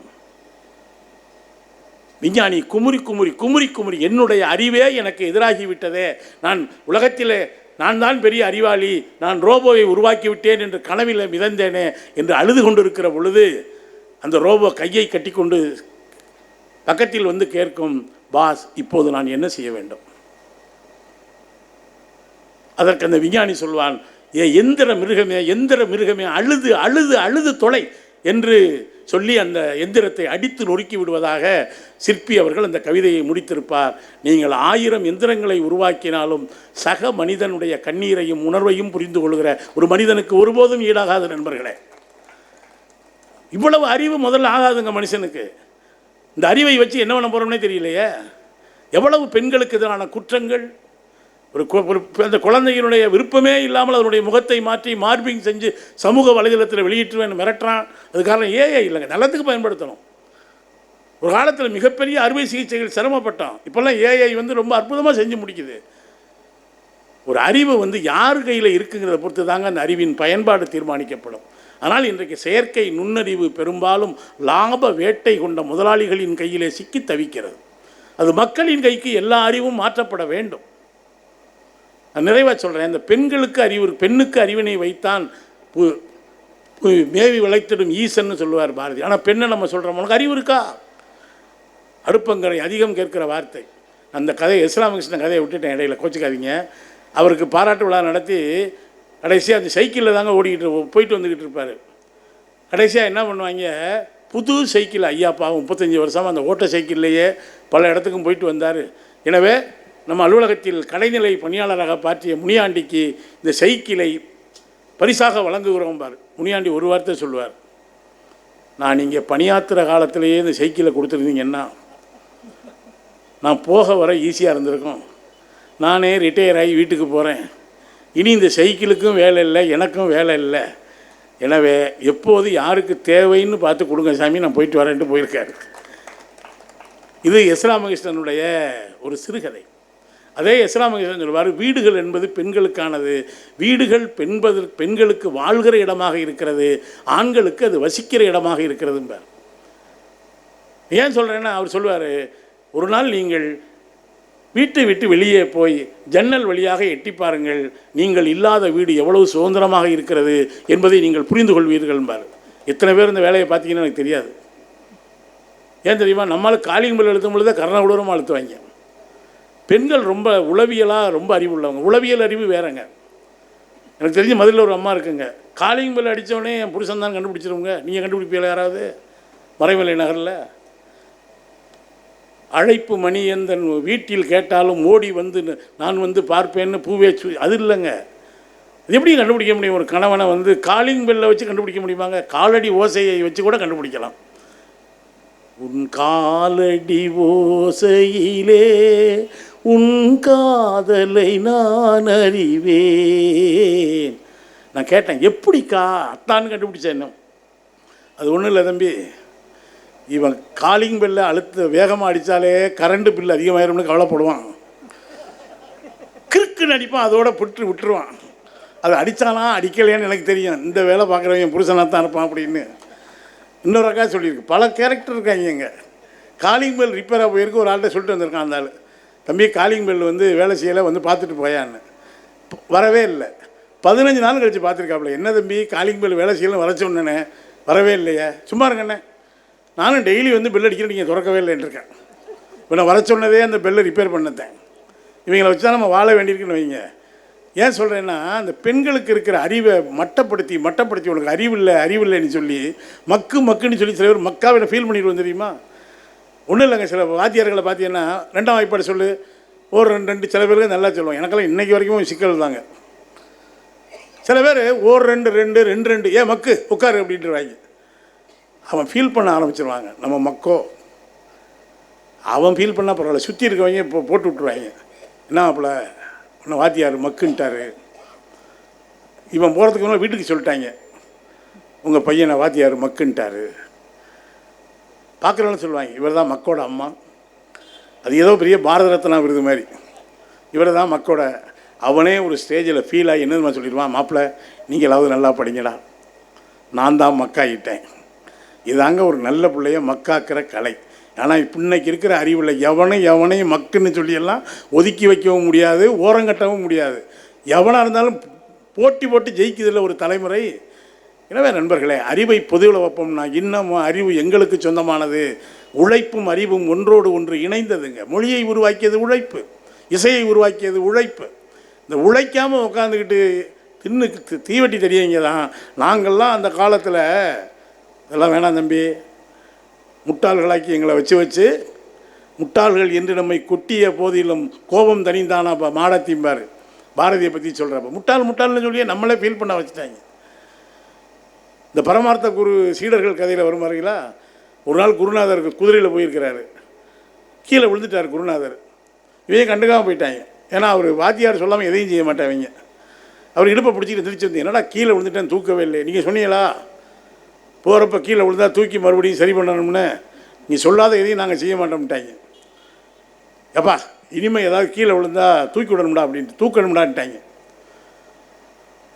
விஞ்ஞானி குமுறி குமுறி குமுறி குமுறி, என்னுடைய அறிவே எனக்கு எதிராகிவிட்டதே, நான் உலகத்திலே நான் தான் பெரிய அறிவாளி, நான் ரோபோவை உருவாக்கிவிட்டேன் என்று கனவில் மிதந்தேனே என்று அழுது கொண்டிருக்கிற பொழுது அந்த ரோபோ கையை கட்டிக்கொண்டு பக்கத்தில் வந்து கேட்கும், பாஸ் இப்போது நான் என்ன செய்ய வேண்டும்? அதற்கு அந்த விஞ்ஞானி சொல்வான், எந்திர மிருகமே அழுது அழுது அழுது தொலை என்று சொல்லி அந்த எந்திரத்தை அடித்து நொறுக்கி விடுவதாக சிற்பி அவர்கள் அந்த கவிதையை முடித்திருப்பார். நீங்கள் 1000 எந்திரங்களை உருவாக்கினாலும் சக மனிதனுடைய கண்ணீரையும் உணர்வையும் புரிந்து கொள்கிற ஒரு மனிதனுக்கு ஒருபோதும் ஈடாகாது நண்பர்களே. இவ்வளவு அறிவு முதல்ல ஆகாதுங்க மனுஷனுக்கு. இந்த அறிவை வச்சு என்ன பண்ண போகிறோம்னே தெரியலையே. எவ்வளவு பெண்களுக்கு எதிரான குற்றங்கள். அந்த குழந்தையினுடைய விருப்பமே இல்லாமல் அதனுடைய முகத்தை மாற்றி மார்பிங் செஞ்சு சமூக வலைதளத்தில் வெளியிட்டுவேன் மிரட்டுறான். அது காரணம் ஏஐ இல்லைங்க, நல்லத்துக்கு பயன்படுத்தணும். ஒரு காலத்தில் மிகப்பெரிய அறுவை சிகிச்சைகள் சிரமப்பட்டோம். இப்போல்லாம் ஏஐ ரொம்ப அற்புதமாக செஞ்சு முடிக்குது. ஒரு அறிவு யார் கையில் இருக்குங்கிறத பொறுத்து தாங்க அந்த அறிவின் பயன்பாடு தீர்மானிக்கப்படும். ஆனால் இன்றைக்கு செயற்கை நுண்ணறிவு பெரும்பாலும் லாப வேட்டை கொண்ட முதலாளிகளின் கையிலே சிக்கி தவிக்கிறது. அது மக்களின் கைக்கு எல்லா அறிவும் மாற்றப்பட வேண்டும். நான் நிறைவாக சொல்கிறேன், இந்த பெண்ணுக்கு அறிவினை வைத்தான் மேவி விளைத்திடும் ஈசன்னு சொல்லுவார் பாரதி. ஆனால் பெண்ணை நம்ம சொல்கிறோம், உனக்கு அறிவு இருக்கா? அடுப்பங்கரை அதிகம் கேட்கிற வார்த்தை. அந்த கதையை இஸ்லாமகிருஷ்ணன் கதையை விட்டுட்டேன் இடையில, கோச்சிக்காதீங்க. அவருக்கு பாராட்டு விழா நடத்தி கடைசியாக அந்த சைக்கிளில் தாங்க போயிட்டு வந்துக்கிட்டு இருப்பார். கடைசியாக என்ன பண்ணுவாங்க, புது சைக்கிள், ஐயா பாவம் 35 வருஷமாக அந்த ஓட்ட சைக்கிள்லேயே பல இடத்துக்கும் போயிட்டு வந்தார். எனவே நம்ம அலுவலகத்தில் கடைநிலை பணியாளராக பாற்றிய முனியாண்டிக்கு இந்த சைக்கிளை பரிசாக வழங்குகிறோம் பார். முனியாண்டி ஒரு வார்த்தை சொல்லுவார், நான் இங்கே பணியாற்றுற காலத்திலேயே இந்த சைக்கிளை கொடுத்துருந்தீங்கன்னா நான் போக வர ஈஸியாக இருந்திருக்கும். நானே ரிட்டையர் ஆகி வீட்டுக்கு போகிறேன். இனி இந்த சைக்கிளுக்கும் வேலை இல்லை, எனக்கும் வேலை இல்லை. எனவே எப்போது யாருக்கு தேவைன்னு பார்த்து கொடுங்க சாமி, நான் போயிட்டு வரேன்ட்டு போயிருக்காரு. இது இஸ்லாமகிருஷ்ணனுடைய ஒரு சிறுகதை. அதே இஸ்லாமகிருஷ்ணன் சொல்வார், வீடுகள் என்பது பெண்களுக்கானது. வீடுகள் பெண்களுக்கு வாழ்கிற இடமாக இருக்கிறது, ஆண்களுக்கு அது வசிக்கிற இடமாக இருக்கிறதும்பார். ஏன் சொல்கிறேன்னா, அவர் சொல்லுவார், ஒரு நாள் நீங்கள் வீட்டை விட்டு வெளியே போய் ஜன்னல் வழியாக எட்டி பாருங்கள், நீங்கள் இல்லாத வீடு எவ்வளவு சுதந்திரமாக இருக்கிறது என்பதை நீங்கள் புரிந்து கொள்வீர்கள் என்பார். எத்தனை பேர் இந்த வேலையை பார்த்தீங்கன்னா எனக்கு தெரியாது. ஏன் தெரியுமா, நம்மளால் காலிங் பெல் அழுத்தும் பொழுது கர்ணகுடூரமாக அழுத்துவாங்க. பெண்கள் ரொம்ப உளவியலாக ரொம்ப அறிவு உள்ளவங்க. உளவியல் அறிவு வேறங்க. எனக்கு தெரிஞ்ச மதுரையில் ஒரு அம்மா இருக்குங்க, காலிங் பெல் அடித்தவொடனே என் புருஷன் தான் கண்டுபிடிச்சிருவங்க. நீங்கள் கண்டுபிடிப்பீங்களா யாராவது? மறைமலை நகரில் அழைப்பு மணி எந்தன் வீட்டில் கேட்டாலும் ஓடி நான் பார்ப்பேன்னு பூவே அது இல்லைங்க. அது எப்படி கண்டுபிடிக்க முடியும்? ஒரு கணவனை காலிங் பெல்லை வச்சு கண்டுபிடிக்க முடியுமாங்க? காலடி ஓசையை வச்சு கூட கண்டுபிடிக்கலாம். உன் காலடி ஓசையிலே உன் காதலை நான் அறிவேன். நான் கேட்டேன், எப்படிக்கா அத்தான்னு கண்டுபிடிச்சேன்? இன்னும் அது ஒன்றும் இல்லை தம்பி, இவன் காலிங் பெல்லை வேகமாக அடித்தாலே கரண்ட் பில் அதிகமாயிரும்னு கவலைப்படுவான். கிறுக்கு நடிப்பான், அதோட விட்டுருவான். அது அடித்தானா அடிக்கலையான்னு எனக்கு தெரியும். இந்த வேலை பார்க்குறவன் என் புருஷனாக தான் இருப்பான் அப்படின்னு. இன்னொரு அக்கா சொல்லியிருக்கு, பல கேரக்டர் இருக்காங்க. இங்கே காலிங் பெல் ரிப்பேராக போயிருக்கு, ஒரு ஆள்கிட்ட சொல்லிட்டு வந்திருக்கான் அந்த ஆள், தம்பி காலிங் பெல் வேலை செய்யலை, பார்த்துட்டு போயான்னு. வரவே இல்லை. 15 நாள் கழித்து பார்த்துருக்காப்புல, என்ன தம்பி காலிங் பெல் வேலை செய்யலாம் வர சொன்னேனே, வரவே இல்லையே. சும்மா இருங்கண்ணே, நானும் டெய்லி பெல் அடிக்கிறேன், நீங்கள் திறக்கவே இல்லைன்னு இருக்கேன். இப்போ நான் வர சொன்னதே அந்த பெல்லை ரிப்பேர் பண்ணத்தேன். இவங்களை வச்சு தான் நம்ம வாழ வேண்டியிருக்குன்னு வைங்க. ஏன் சொல்கிறேன்னா, அந்த பெண்களுக்கு இருக்கிற அறிவை மட்டப்படுத்தி உனக்கு அறிவில்லைன்னு சொல்லி மக்குன்னு சொல்லி சில பேர் மக்காவை ஃபீல் பண்ணிடுவோம் தெரியுமா? ஒன்றும் இல்லைங்க, சில வாத்தியார்களை பார்த்தீங்கன்னா 2ஆம் வாய்ப்பாடு சொல்லு ஒரு 2 சில பேருக்கு நல்லா சொல்லுவோம். எனக்கெல்லாம் இன்றைக்கி வரைக்கும் சிக்கல் தாங்க. சில பேர் ஒரு 2 ஏன் மக்கு உட்காரு அப்படின்ட்டுருவாங்க. அவன் ஃபீல் பண்ண ஆரம்பிச்சிருவாங்க, நம்ம மக்கோ. அவன் ஃபீல் பண்ணால் பரவாயில்ல, சுற்றி இருக்கவங்க இப்போ போட்டு விட்ருவாங்க. என்ன அப்பல ஒன்று வாத்தியார் மக்குன்ட்டார். இவன் போகிறதுக்கு முன்னாடி வீட்டுக்கு சொல்லிட்டாங்க, உங்கள் பையனை வாத்தியார் மக்குன்ட்டார். பார்க்குறவன்னு சொல்லுவாங்க, இவர் தான் மக்கோட அம்மா. அது ஏதோ பெரிய பாரத ரத்னா விருது மாதிரி, இவர் தான் மக்கோட. அவனே ஒரு ஸ்டேஜில் ஃபீல் ஆகி என்னதுமா சொல்லிடுவான், மாப்பிள்ளை நீங்களாவது நல்லா படிங்கடா, நான் தான் மக்காயிட்டேன். இதாங்க ஒரு நல்ல பிள்ளைய மக்காக்கிற கலை. ஆனால் இன்னைக்கு இருக்கிற அறிவில் எவனையும் மக்குன்னு சொல்லியெல்லாம் ஒதுக்கி வைக்கவும் முடியாது, ஓரங்கட்டவும் முடியாது. எவனாக இருந்தாலும் போட்டி ஜெயிக்குதில்ல ஒரு தலைமுறை. எனவே நண்பர்களே, அறிவை பொதுவில் வைப்போம்னா இன்னமும் அறிவு எங்களுக்கு சொந்தமானது. உழைப்பும் அறிவும் ஒன்றோடு ஒன்று இணைந்ததுங்க. மொழியை உருவாக்கியது உழைப்பு, இசையை உருவாக்கியது உழைப்பு. இந்த உழைக்காமல் உட்காந்துக்கிட்டு தின்னு தீவட்டி தெரியவங்க தான். நாங்கள்லாம் அந்த காலத்தில் இதெல்லாம் வேணாம் தம்பி, முட்டாள்களாக்கி எங்களை வச்சு முட்டாள்கள் என்று நம்மை கொட்டிய போதிலும் கோபம் தனிந்தானா மாடத்திம்பார் பாரதியை பற்றி சொல்கிறப்ப. முட்டாள்னு சொல்லியே நம்மளே ஃபீல் பண்ண வச்சுட்டாங்க. இந்த பரமார்த்த குரு சீடர்கள் கதையில் வரும் வரைங்களா, ஒரு நாள் குருநாதர் குதிரையில் போயிருக்கிறாரு, கீழே விழுந்துட்டார் குருநாதர். இவங்க கண்டுக்காமல் போயிட்டாங்க. ஏன்னா அவர் வாத்தியார் சொல்லாமல் எதையும் செய்ய மாட்டாங்க. அவர் இடுப்பை பிடிச்சிட்டு திருச்சி வந்து, என்னடா கீழே விழுந்துட்டேன் தூக்கவே இல்லை, நீங்கள் சொன்னீங்களா போகிறப்ப கீழே விழுந்தா தூக்கி மறுபடியும் சரி பண்ணணும்னு, நீங்கள் சொல்லாத எதையும் நாங்கள் செய்ய மாட்டோம்ட்டாங்க. எப்பா இனிமேல் ஏதாவது கீழே விழுந்தா தூக்கி விடணும்டா அப்படின்ட்டு தூக்கணும்டான்ட்டாங்க.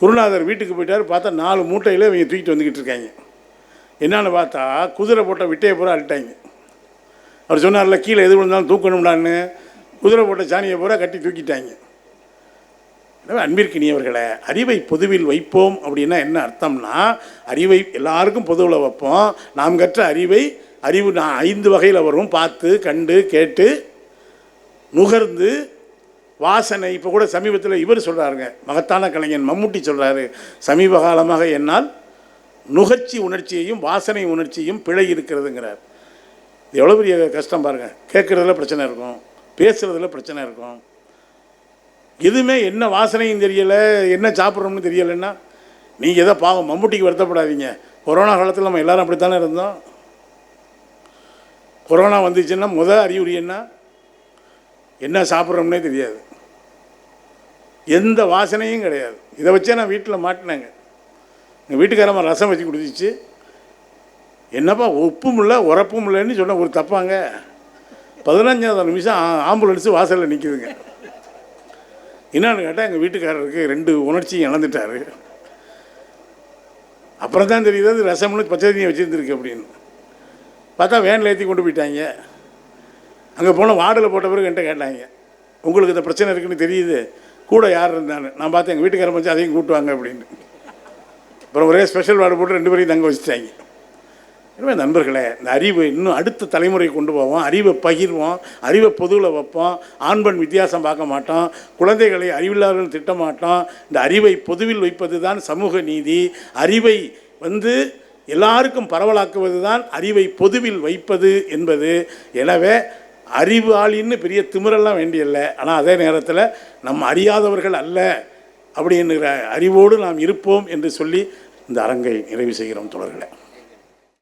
குருநாதர் வீட்டுக்கு போயிட்டார். பார்த்தா 4 மூட்டையில் இவங்க தூக்கிட்டு வந்துக்கிட்டு இருக்காங்க. என்னான்னு பார்த்தா குதிரை போட்ட விட்டையை பூரா அழுட்டாங்க. அவர் சொன்னார்ல கீழே எது விழுந்தாலும் தூக்கணும்டான்னு, குதிரை போட்ட சாணியை பூரா கட்டி தூக்கிட்டாங்க. எனவே அன்பிற்கினியவர்களே, அறிவை பொதுவில் வைப்போம் அப்படின்னா என்ன அர்த்தம்னா, அறிவை எல்லாருக்கும் பொதுவில் வைப்போம். நாம் கற்ற அறிவு நான் 5 வகையில் வரும். பார்த்து, கண்டு, கேட்டு, நுகர்ந்து, வாசனை. இப்போ கூட சமீபத்தில் இவர் சொல்கிறாருங்க, மகத்தான கலைஞன் மம்முட்டி சொல்கிறாரு, சமீப காலமாக என்னால் நுகர்ச்சி உணர்ச்சியையும் வாசனை உணர்ச்சியும் பிழை இருக்கிறதுங்கிறார். இது எவ்வளோ பெரிய கஷ்டம் பாருங்கள். கேட்குறதுல பிரச்சனை இருக்கும், பேசுகிறதுல பிரச்சனை இருக்கும். எதுவுமே என்ன வாசனையும் தெரியலை, என்ன சாப்பிட்றோம்னு தெரியலைன்னா நீங்கள் எதோ பாவம். மம்முட்டிக்கு வருத்தப்படாதீங்க. கொரோனா காலத்தில் நம்ம எல்லோரும் அப்படித்தானே இருந்தோம். கொரோனா வந்துச்சுன்னா அறிகுறி என்ன சாப்பிட்றோம்னே தெரியாது, எந்த வாசனையும் கிடையாது. இதை வச்சே நான் வீட்டில் மாட்டினேங்க. எங்கள் வீட்டுக்காரம்மா ரசம் வச்சு கொடுத்துச்சு. என்னப்பா உப்பும் இல்லை உரப்பும் இல்லைன்னு சொன்ன ஒரு தப்பாங்க. 15வது நிமிஷம் ஆம்புலன்ஸு வாசலில் நிற்கிதுங்க. என்னன்னு கேட்டால் எங்கள் வீட்டுக்காரருக்கு 2 உணர்ச்சியும் இழந்துட்டார். அப்புறம் தான் தெரியுது அது ரசம்னு பச்சை தண்ணியை வச்சுருந்துருக்கு அப்படின்னு. பார்த்தா வேனில் ஏற்றி கொண்டு போயிட்டாங்க. அங்கே போனால் வார்டில் போட்ட பிறகு என்கிட்ட கேட்டாங்க, உங்களுக்கு இந்த பிரச்சனை இருக்குன்னு தெரியுது, கூட யார் இருந்தான்னு. நான் பார்த்தேன் எங்கள் வீட்டுக்காரன் வச்சு அதையும் கூட்டுவாங்க அப்படின்னு. அப்புறம் ஒரே ஸ்பெஷல் வார்டு போட்டு 2 பேரையும் தங்க வச்சுட்டாங்க. எனவே நண்பர்களே, இந்த அறிவு இன்னும் அடுத்த தலைமுறை கொண்டு போவோம். அறிவை பகிர்வோம், அறிவை பொதுவில் வைப்போம். ஆண் பெண் வித்தியாசம் பார்க்க மாட்டோம். குழந்தைகளை அறிவில்லாதவர்கள் திட்ட மாட்டோம். இந்த அறிவை பொதுவில் வைப்பது தான் சமூக நீதி. அறிவை எல்லாருக்கும் பரவலாக்குவது தான் அறிவை பொதுவில் வைப்பது என்பது. எனவே அறிவாளின்னு பெரிய திமிரெல்லாம் வேண்டியதில்லை. ஆனால் அதே நேரத்தில் நம்ம அறியாதவர்கள் அல்ல அப்படிங்கிற அறிவோடு நாம் இருப்போம் என்று சொல்லி இந்த அரங்கை நிறைவு செய்கிறோம் தோழர்களே.